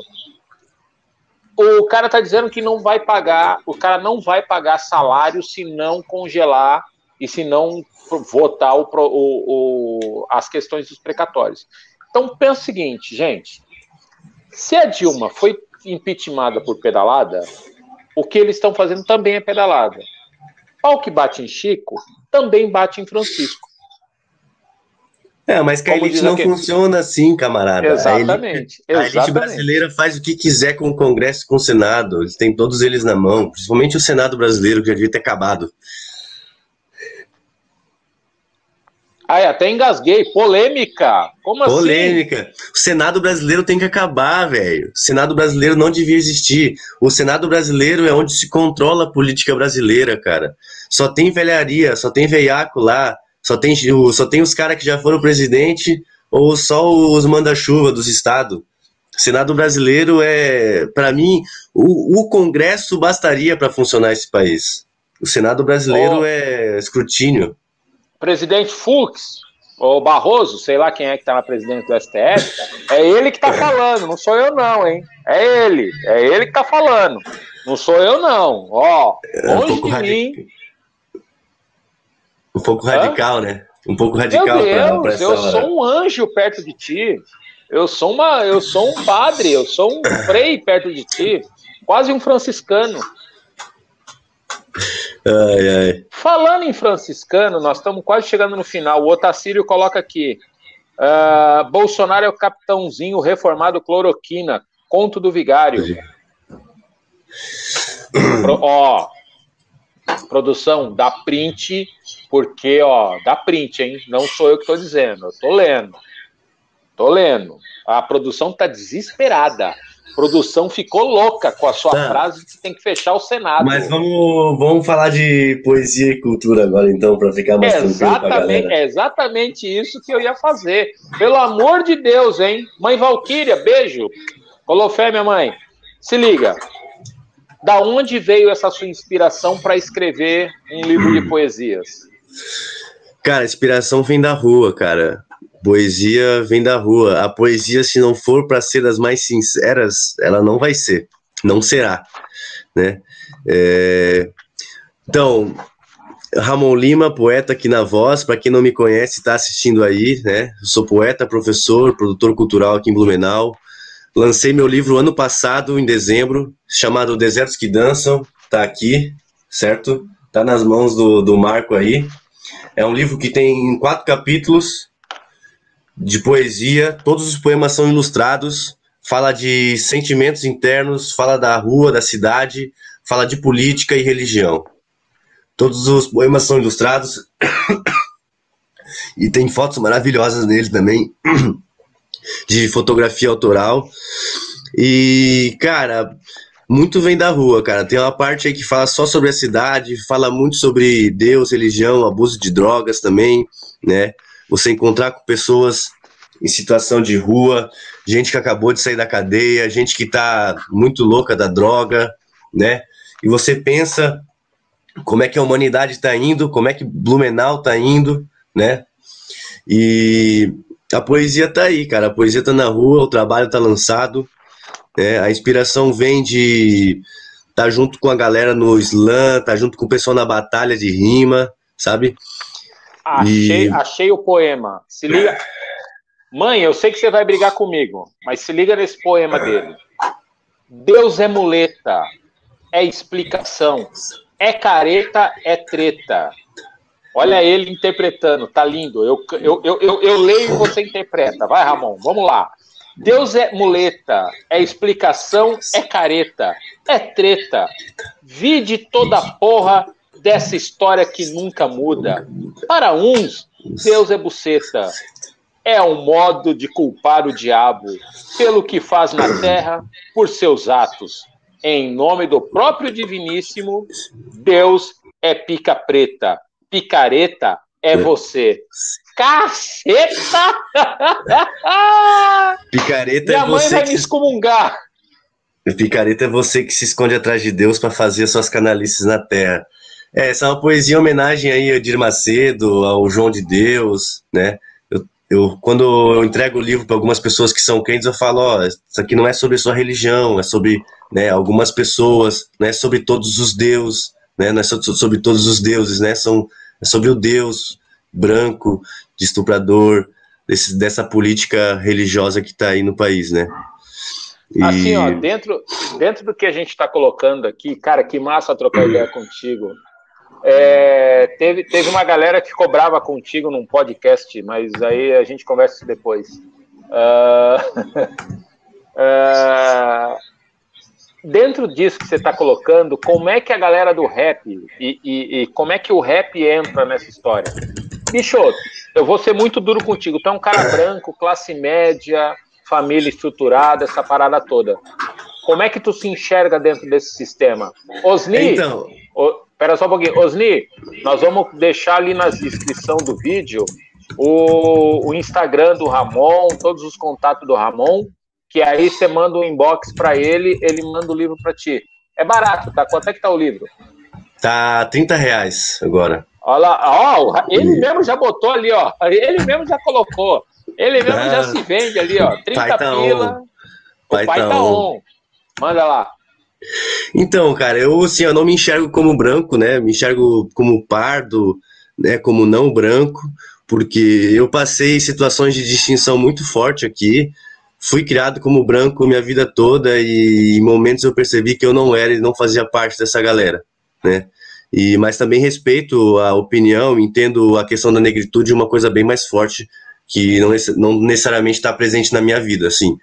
o cara está dizendo que não vai pagar, o cara não vai pagar salário se não congelar e se não votar as questões dos precatórios. Então pensa o seguinte, gente, se a Dilma foi impeachmentada por pedalada, o que eles estão fazendo também é pedalada. Pau que bate em Chico, também bate em Francisco.
Mas que a elite não funciona assim, camarada.
Exatamente.
A elite brasileira faz o que quiser com o Congresso e com o Senado. Eles têm todos eles na mão, principalmente o Senado brasileiro, que já devia ter acabado.
Até engasguei. Polêmica. Como assim?
Polêmica. O Senado brasileiro tem que acabar, velho. O Senado brasileiro não devia existir. O Senado brasileiro é onde se controla a política brasileira, cara. Só tem velharia, só tem veiaco lá. Só tem os caras que já foram presidente ou só os manda-chuva dos estados. O Senado brasileiro para mim, o Congresso bastaria para funcionar esse país. O Senado brasileiro é escrutínio.
Presidente Fux, ou Barroso, sei lá quem é que está na presidência do STF, é ele que está falando, não sou eu não, hein? É ele que está falando. Não sou eu não. Longe de mim.
Um pouco radical, né? Um pouco radical.
Meu Deus, eu sou um anjo perto de ti. Eu sou um padre, eu sou um frei perto de ti, quase um franciscano.
Ai, ai.
Falando em franciscano, nós estamos quase chegando no final. O Otacílio coloca aqui: Bolsonaro é o capitãozinho reformado cloroquina, conto do vigário. Produção, dá print, porque, dá print, hein? Não sou eu que estou dizendo, eu tô lendo. A produção tá desesperada. A produção ficou louca com a sua frase de que tem que fechar o Senado.
Mas vamos falar de poesia e cultura agora, então, para ficar mais tranquilo pra galera.
É exatamente isso que eu ia fazer. Pelo amor de Deus, hein? Mãe Valquíria, beijo. Colofé, minha mãe. Se liga. Da onde veio essa sua inspiração para escrever um livro de poesias?
Cara, a inspiração vem da rua, cara. Poesia vem da rua. A poesia, se não for para ser das mais sinceras, ela não vai ser. Não será, né? Então, Ramon Lima, poeta aqui na Voz. Para quem não me conhece, está assistindo aí, né? Eu sou poeta, professor, produtor cultural aqui em Blumenau. Lancei meu livro ano passado, em dezembro, chamado Desertos que Dançam. Tá aqui, certo? Tá nas mãos do Marco aí. É um livro que tem 4 capítulos de poesia. Todos os poemas são ilustrados. Fala de sentimentos internos, fala da rua, da cidade, fala de política e religião. Todos os poemas são ilustrados. E tem fotos maravilhosas nele também, de fotografia autoral. E, cara, muito vem da rua, cara. Tem uma parte aí que fala só sobre a cidade, fala muito sobre Deus, religião, abuso de drogas também, né? Você encontrar com pessoas em situação de rua, gente que acabou de sair da cadeia, gente que tá muito louca da droga, né? E você pensa como é que a humanidade tá indo, como é que Blumenau tá indo, né? E a poesia tá aí, cara. A poesia tá na rua, o trabalho tá lançado, né? A inspiração vem de tá junto com a galera no slam, tá junto com o pessoal na batalha de rima, sabe?
Achei o poema. Se liga. Mãe, eu sei que você vai brigar comigo, mas se liga nesse poema dele. Deus é muleta, é explicação, é careta, é treta. Olha ele interpretando, tá lindo. Eu leio e você interpreta. Vai, Ramon, vamos lá. Deus é muleta, é explicação, é careta, é treta. Vide toda a porra dessa história que nunca muda. Para uns, Deus é buceta. É um modo de culpar o diabo pelo que faz na terra, por seus atos. Em nome do próprio diviníssimo, Deus é pica preta. Picareta é você. Caceta!
Picareta
Minha
é
mãe
você
vai
que
me excomungar.
Picareta é você que se esconde atrás de Deus para fazer suas canalices na terra. Essa é uma poesia em homenagem aí a Edir Macedo, ao João de Deus, né? Quando eu entrego o livro para algumas pessoas que são crentes, eu falo, isso aqui não é sobre sua religião, é sobre, né, algumas pessoas, não é sobre todos os deuses, né, não é sobre todos os deuses, né, é sobre o Deus branco, de estuprador, dessa política religiosa que está aí no país, né.
Assim, dentro do que a gente está colocando aqui, cara, que massa trocar ideia contigo. Teve uma galera que cobrava contigo num podcast, mas aí a gente conversa isso depois. Dentro disso que você está colocando, como é que a galera do rap e como é que o rap entra nessa história? Bicho, eu vou ser muito duro contigo. Tu é um cara branco, classe média, família estruturada, essa parada toda. Como é que tu se enxerga dentro desse sistema? Osni, espera só um pouquinho. Osni, nós vamos deixar ali na descrição do vídeo o Instagram do Ramon, todos os contatos do Ramon, que aí você manda um inbox para ele, ele manda o livro para ti. É barato, tá? Quanto é que tá o livro?
Tá R$30 agora.
Olha lá, ele mesmo já botou ali, ó. Ele mesmo já colocou. Ele mesmo já se vende ali, ó. 30 pila. O pai tá on. Manda lá.
Então, cara, eu não me enxergo como branco, né? Me enxergo como pardo, né? Como não branco, porque eu passei situações de distinção muito forte aqui, fui criado como branco minha vida toda e em momentos eu percebi que eu não era e não fazia parte dessa galera, né? Mas também respeito a opinião, entendo a questão da negritude uma coisa bem mais forte que não necessariamente está presente na minha vida, assim.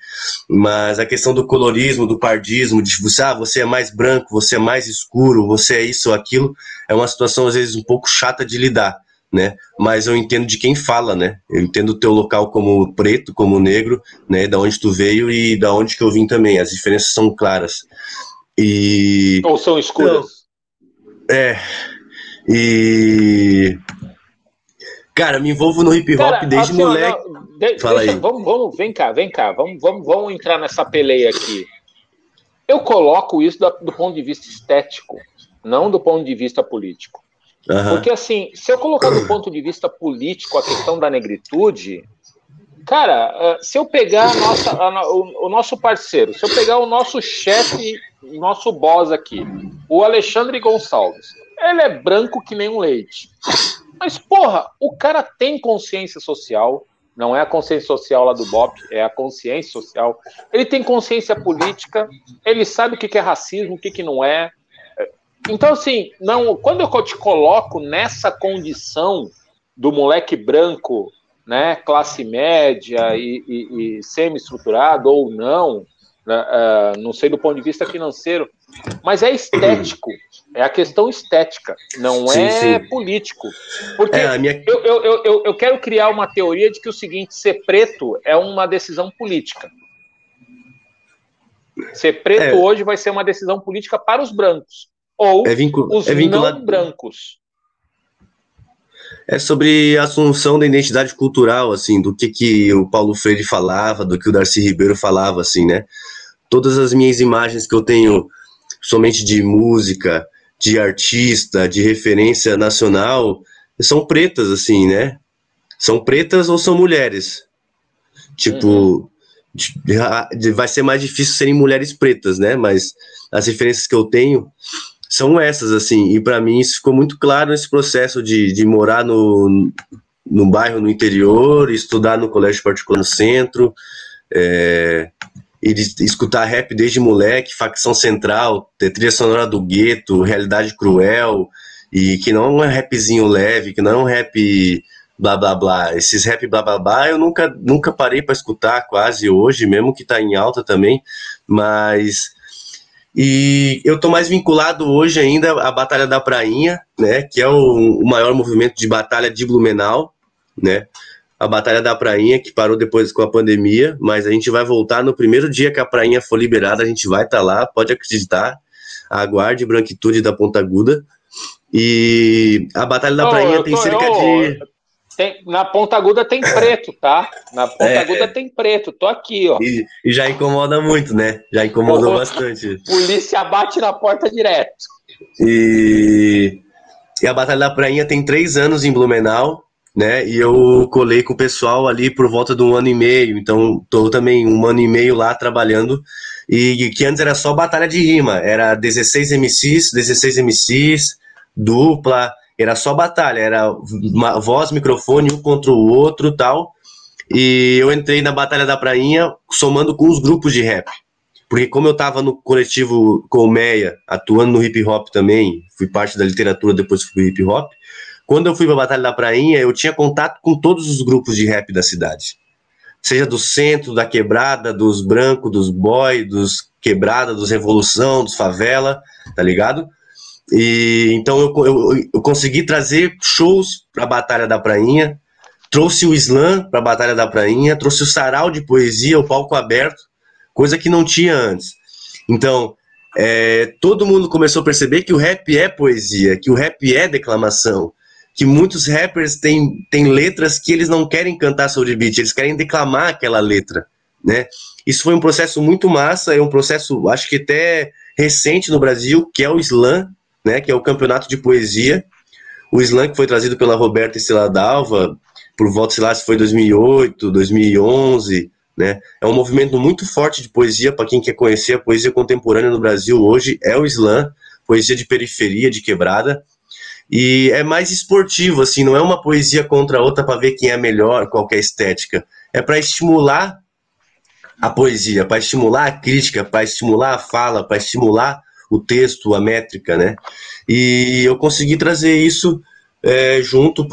Mas a questão do colorismo, do pardismo, de você é mais branco, você é mais escuro, você é isso ou aquilo, é uma situação às vezes um pouco chata de lidar, né? Mas eu entendo de quem fala, né? Eu entendo o teu local como preto, como negro, né? Da onde tu veio e da onde que eu vim também. As diferenças são claras.
Ou são escuras?
É. E cara, me envolvo no hip hop
Cara,
desde
assim, ó,
moleque.
não,
Fala aí.
vem cá, vamos entrar nessa peleia aqui. Eu coloco isso do ponto de vista estético, não do ponto de vista político. Porque, assim, se eu colocar do ponto de vista político a questão da negritude, cara, se eu pegar o nosso parceiro, se eu pegar o nosso chefe, o nosso boss aqui, o Alexandre Gonçalves, ele é branco que nem um leite. Mas, porra, o cara tem consciência social, não é a consciência social lá do BOP, é a consciência social. Ele tem consciência política, ele sabe o que é racismo, o que não é. Então, assim, quando eu te coloco nessa condição do moleque branco, né, classe média e semi-estruturado ou não, não sei do ponto de vista financeiro, mas é estético, é a questão estética, não é político. Porque eu quero criar uma teoria de que o seguinte, ser preto é uma decisão política. Ser preto hoje vai ser uma decisão política para os brancos. Ou os não brancos.
É sobre a assunção da identidade cultural, assim, do que o Paulo Freire falava, do que o Darcy Ribeiro falava, assim, né? Todas as minhas imagens que eu tenho somente de música, de artista, de referência nacional, são pretas, assim, né? São pretas ou são mulheres. Tipo, vai ser mais difícil serem mulheres pretas, né? Mas as referências que eu tenho são essas, assim, e para mim isso ficou muito claro nesse processo de morar no bairro, no interior, estudar no colégio particular no centro, e de escutar rap desde moleque, Facção Central, trilha sonora do Gueto, Realidade Cruel, e que não é um rapzinho leve, que não é um rap blá blá blá. Esses rap blá blá blá eu nunca parei para escutar quase hoje, mesmo que tá em alta também, mas... E eu tô mais vinculado hoje ainda à Batalha da Prainha, né, que é o maior movimento de batalha de Blumenau, né, a Batalha da Prainha, que parou depois com a pandemia, mas a gente vai voltar no primeiro dia que a Prainha for liberada, a gente vai estar lá, pode acreditar, aguarde Branquitude da Ponta Aguda. E a Batalha da Prainha tem cerca de...
na Ponta Aguda tem preto, tá? Na Ponta Aguda tem preto, tô aqui, ó.
E já incomoda muito, né? Já incomodou bastante.
Polícia bate na porta direto.
E a Batalha da Prainha tem 3 anos em Blumenau, né? E eu colei com o pessoal ali por volta de 1 ano e meio, então tô também 1 ano e meio lá trabalhando, e que antes era só batalha de rima, era 16 MCs, dupla, era só batalha, era uma voz, microfone, um contra o outro tal. E eu entrei na Batalha da Prainha somando com os grupos de rap. Porque como eu estava no coletivo Colmeia, atuando no hip hop também, fui parte da literatura, depois fui pro hip hop, quando eu fui para a Batalha da Prainha, eu tinha contato com todos os grupos de rap da cidade. Seja do centro, da quebrada, dos brancos, dos boy, dos quebrada, dos revolução, dos favela, tá ligado? E então eu consegui trazer shows para a Batalha da Prainha, trouxe o slam para a Batalha da Prainha, trouxe o sarau de poesia, o palco aberto, coisa que não tinha antes. Então, todo mundo começou a perceber que o rap é poesia, que o rap é declamação, que muitos rappers têm letras que eles não querem cantar sobre beat, eles querem declamar aquela letra, né? Isso foi um processo muito massa, é um processo, acho que até recente no Brasil, que é o slam, né? Que é o campeonato de poesia. O slam que foi trazido pela Roberta Estrela Dalva, por volta, sei lá, se foi 2008, 2011, né? É um movimento muito forte de poesia, para quem quer conhecer a poesia contemporânea no Brasil hoje, é o slam, poesia de periferia, de quebrada, e é mais esportivo, assim, não é uma poesia contra a outra para ver quem é melhor, qual que é a estética, é para estimular a poesia, para estimular a crítica, para estimular a fala, para estimular o texto, a métrica, né? E eu consegui trazer isso junto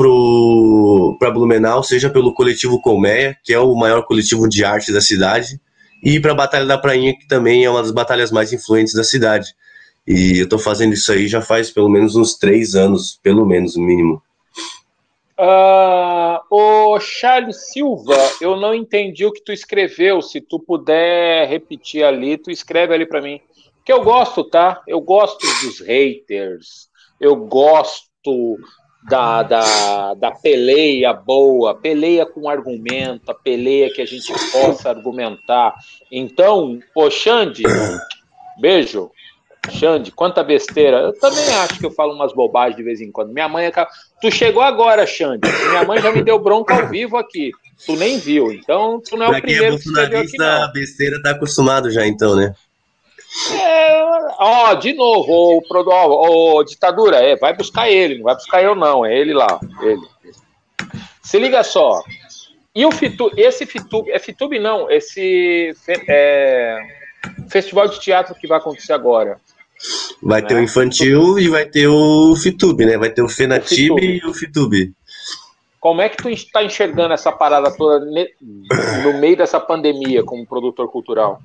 para Blumenau, seja pelo coletivo Colmeia, que é o maior coletivo de arte da cidade, e para a Batalha da Prainha, que também é uma das batalhas mais influentes da cidade. E eu estou fazendo isso aí já faz pelo menos uns 3 anos, pelo menos, no mínimo.
O Charles Silva, eu não entendi o que tu escreveu. Se tu puder repetir ali, tu escreve ali para mim. Que eu gosto, tá? Eu gosto dos haters. Eu gosto da peleia boa, peleia com argumento, a peleia que a gente possa argumentar. Então, ô Xande, beijo. Xande, quanta besteira. Eu também acho que eu falo umas bobagens de vez em quando. Minha mãe acaba... Tu chegou agora, Xande. Minha mãe já me deu bronca ao vivo aqui. Tu nem viu. Então, tu não é
Pra
o
quem é
primeiro que escreveu aqui,
bolsonarista, a
não.
besteira tá acostumado já, então, né?
De novo, ditadura, vai buscar ele, não vai buscar eu, não. É ele lá. Ele. Se liga só. E o Fitube, esse Fitube, Fitube não, esse festival de teatro que vai acontecer agora.
Vai ter o infantil e vai ter o Fitube, né? Vai ter o Fenatib e o Fitube.
Como é que tu está enxergando essa parada toda no meio dessa pandemia como produtor cultural?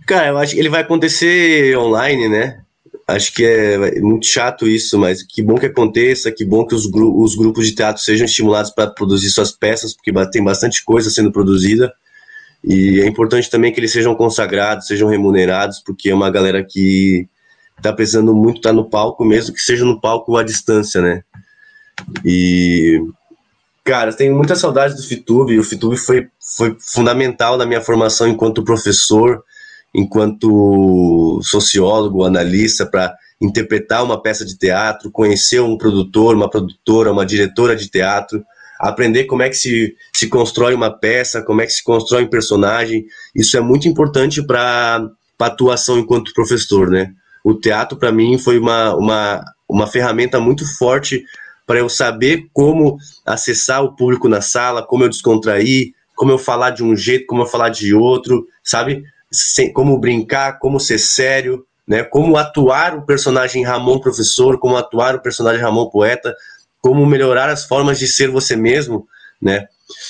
Cara, eu acho que ele vai acontecer online, né? Acho que é muito chato isso, mas que bom que aconteça, que bom que os grupos de teatro sejam estimulados para produzir suas peças, porque tem bastante coisa sendo produzida. E é importante também que eles sejam consagrados, sejam remunerados, porque é uma galera que tá precisando muito estar no palco, mesmo que seja no palco à distância, né? E, cara, tenho muita saudade do Fitube. O Fitube foi fundamental na minha formação enquanto professor, enquanto sociólogo, analista, para interpretar uma peça de teatro, conhecer um produtor, uma produtora, uma diretora de teatro, aprender como é que se constrói uma peça, como é que se constrói um personagem. Isso é muito importante para a atuação enquanto professor, né? O teatro, para mim, foi uma ferramenta muito forte para eu saber como acessar o público na sala, como eu descontrair, como eu falar de um jeito, como eu falar de outro, sabe? Como brincar, como ser sério, né? Como atuar o personagem Ramon professor, como atuar o personagem Ramon poeta, como melhorar as formas de ser você mesmo, né?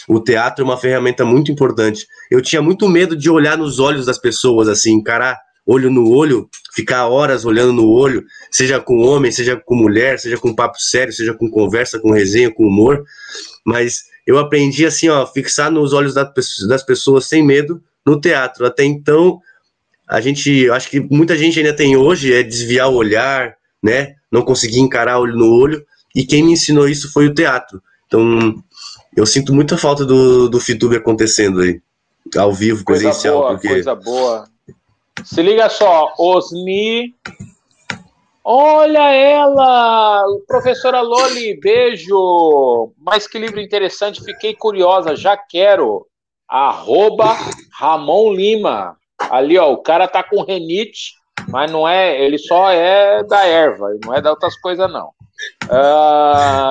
O teatro é uma ferramenta muito importante. Eu tinha muito medo de olhar nos olhos das pessoas, assim, encarar olho no olho, ficar horas olhando no olho, seja com homem, seja com mulher, seja com papo sério, seja com conversa, com resenha, com humor. Mas eu aprendi, assim, ó, fixar nos olhos das pessoas sem medo no teatro. Até então, eu acho que muita gente ainda tem hoje é desviar o olhar, né? Não conseguir encarar olho no olho. E quem me ensinou isso foi o teatro. Então, eu sinto muita falta do Fitube acontecendo aí, ao vivo,
Coisa
presencial.
boa,
porque...
coisa boa. Se liga só, Osni. Olha ela, professora Loli, beijo. Mas que livro interessante, fiquei curiosa, já quero. @Ramon Lima. Ali, ó, o cara tá com renite, mas não é, ele só é da erva, não é da outras coisas, não.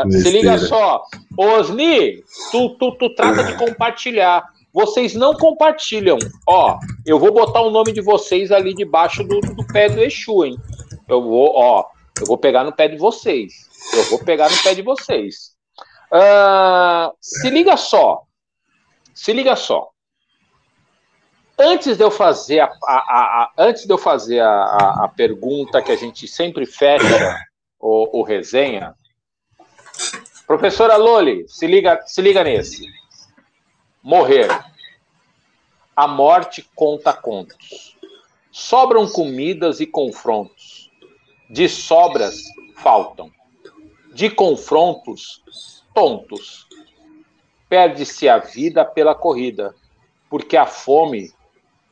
Se liga só, Osni, tu trata de compartilhar. Vocês não compartilham. Ó, eu vou botar o nome de vocês ali debaixo do pé do Exu, hein? Eu vou pegar no pé de vocês. Eu vou pegar no pé de vocês. Se liga só. Se liga só. Antes de eu fazer a pergunta que a gente sempre fecha o resenha, professora Loli, se liga nesse. Morrer. A morte conta contos. Sobram comidas e confrontos. De sobras, faltam. De confrontos, tontos. Perde-se a vida pela corrida, porque a fome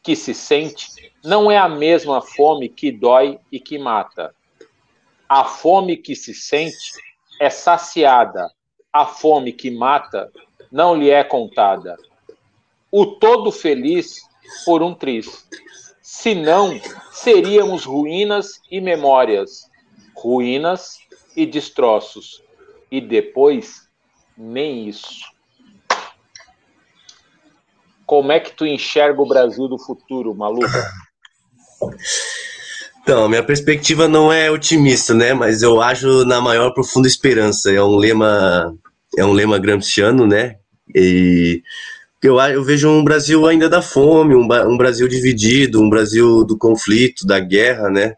que se sente não é a mesma fome que dói e que mata. A fome que se sente é saciada. A fome que mata não lhe é contada. O todo feliz por um triz. Senão, seríamos ruínas e memórias, ruínas e destroços. E depois, nem isso. como é que tu enxerga o Brasil do futuro, maluco?
Então, minha perspectiva não é otimista, né? Mas eu acho na maior profunda esperança. É um lema gramsciano, né? E eu vejo um Brasil ainda da fome, um Brasil dividido, um Brasil do conflito, da guerra, né?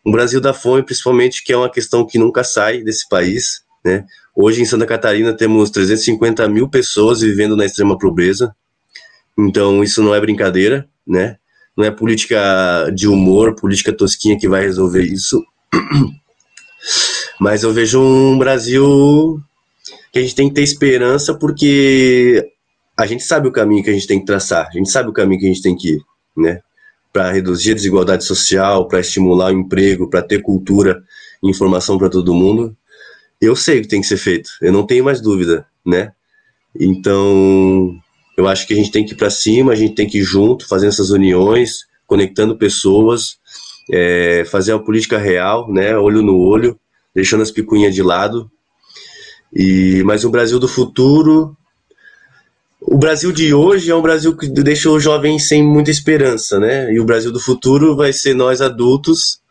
Um Brasil da fome, principalmente, que é uma questão que nunca sai desse país, né? Hoje em Santa Catarina temos 350 mil pessoas vivendo na extrema pobreza. Então isso não é brincadeira, né? Não é política de humor, política tosquinha que vai resolver isso. Mas eu vejo um Brasil que a gente tem que ter esperança, porque a gente sabe o caminho que a gente tem que traçar, a gente sabe o caminho que a gente tem que ir, né? Para reduzir a desigualdade social, para estimular o emprego, para ter cultura e informação para todo mundo. Eu sei o que tem que ser feito, eu não tenho mais dúvida, né? Então, eu acho que a gente tem que ir para cima, a gente tem que ir junto, fazendo essas uniões, conectando pessoas, fazer uma política real, né? Olho no olho, deixando as picuinhas de lado. Mas o Brasil do futuro, o Brasil de hoje é um Brasil que deixa o jovem sem muita esperança, né? E o Brasil do futuro vai ser nós adultos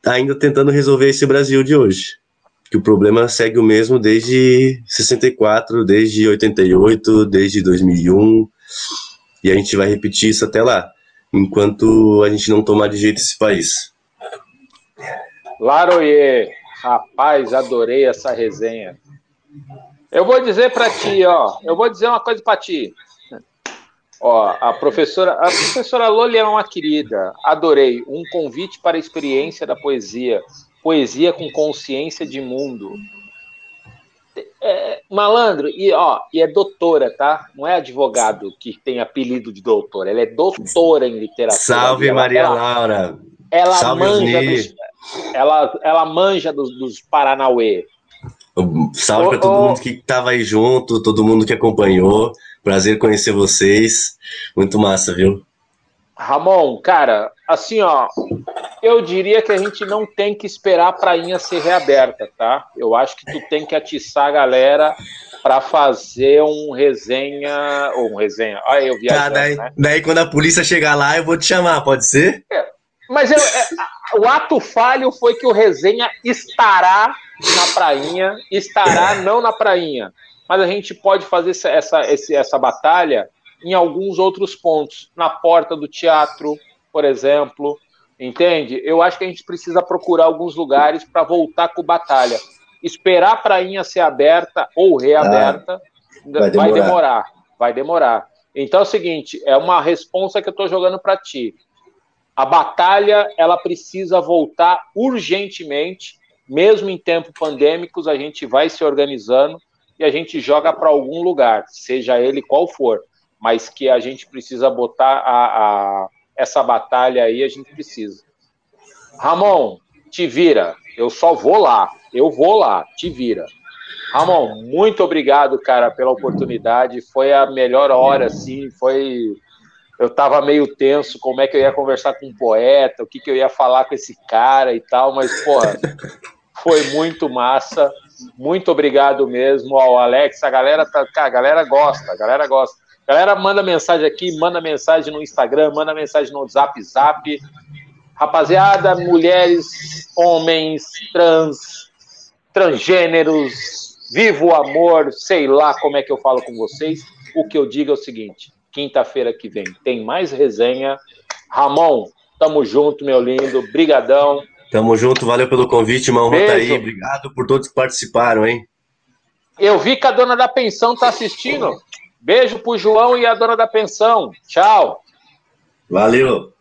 ainda tentando resolver esse Brasil de hoje. Que o problema segue o mesmo desde 64, desde 88, desde 2001, e a gente vai repetir isso até lá, enquanto a gente não tomar de jeito esse país.
Laroie, rapaz, adorei essa resenha. Eu vou dizer para ti, ó, eu vou dizer uma coisa para ti. Ó, a professora Loli é uma querida, adorei. Um convite para a experiência da poesia. Poesia com consciência de mundo. Malandro, e é doutora, tá? Não é advogado que tem apelido de doutora, ela é doutora em literatura.
Salve, Maria Laura!
Ela
Salve,
manja ela manja dos Paranauê.
Salve para todo mundo que estava aí junto, todo mundo que acompanhou. Prazer conhecer vocês. Muito massa, viu?
Ramon, cara, assim, ó, eu diria que a gente não tem que esperar a prainha ser reaberta, tá? Eu acho que tu tem que atiçar a galera para fazer um resenha. Olha, eu viajando,
daí quando a polícia chegar lá, eu vou te chamar, pode ser?
Mas o ato falho foi que o resenha estará na prainha, estará não na prainha. Mas a gente pode fazer essa batalha em alguns outros pontos, na porta do teatro, por exemplo, entende? Eu acho que a gente precisa procurar alguns lugares para voltar com batalha. Esperar a prainha ser aberta ou reaberta vai demorar. Então é o seguinte, é uma responsa que eu estou jogando para ti. A batalha, ela precisa voltar urgentemente, mesmo em tempos pandêmicos, a gente vai se organizando e a gente joga para algum lugar, seja ele qual for, mas que a gente precisa botar essa batalha aí, a gente precisa. Ramon, te vira, eu vou lá, te vira. Ramon, muito obrigado, cara, pela oportunidade, foi a melhor hora, assim, eu estava meio tenso, como é que eu ia conversar com um poeta, o que eu ia falar com esse cara e tal, mas, porra, foi muito massa, muito obrigado mesmo ao Alex, a galera gosta, a galera manda mensagem aqui, manda mensagem no Instagram, manda mensagem no Zap, rapaziada, mulheres, homens, transgêneros, viva o amor, sei lá como é que eu falo com vocês, o que eu digo é o seguinte, quinta-feira que vem tem mais resenha. Ramon, tamo junto, meu lindo, brigadão.
Tamo junto, valeu pelo convite, irmão Rotaí, obrigado por todos que participaram, hein?
Eu vi que a dona da pensão tá assistindo. Beijo pro João e a dona da pensão. Tchau.
Valeu.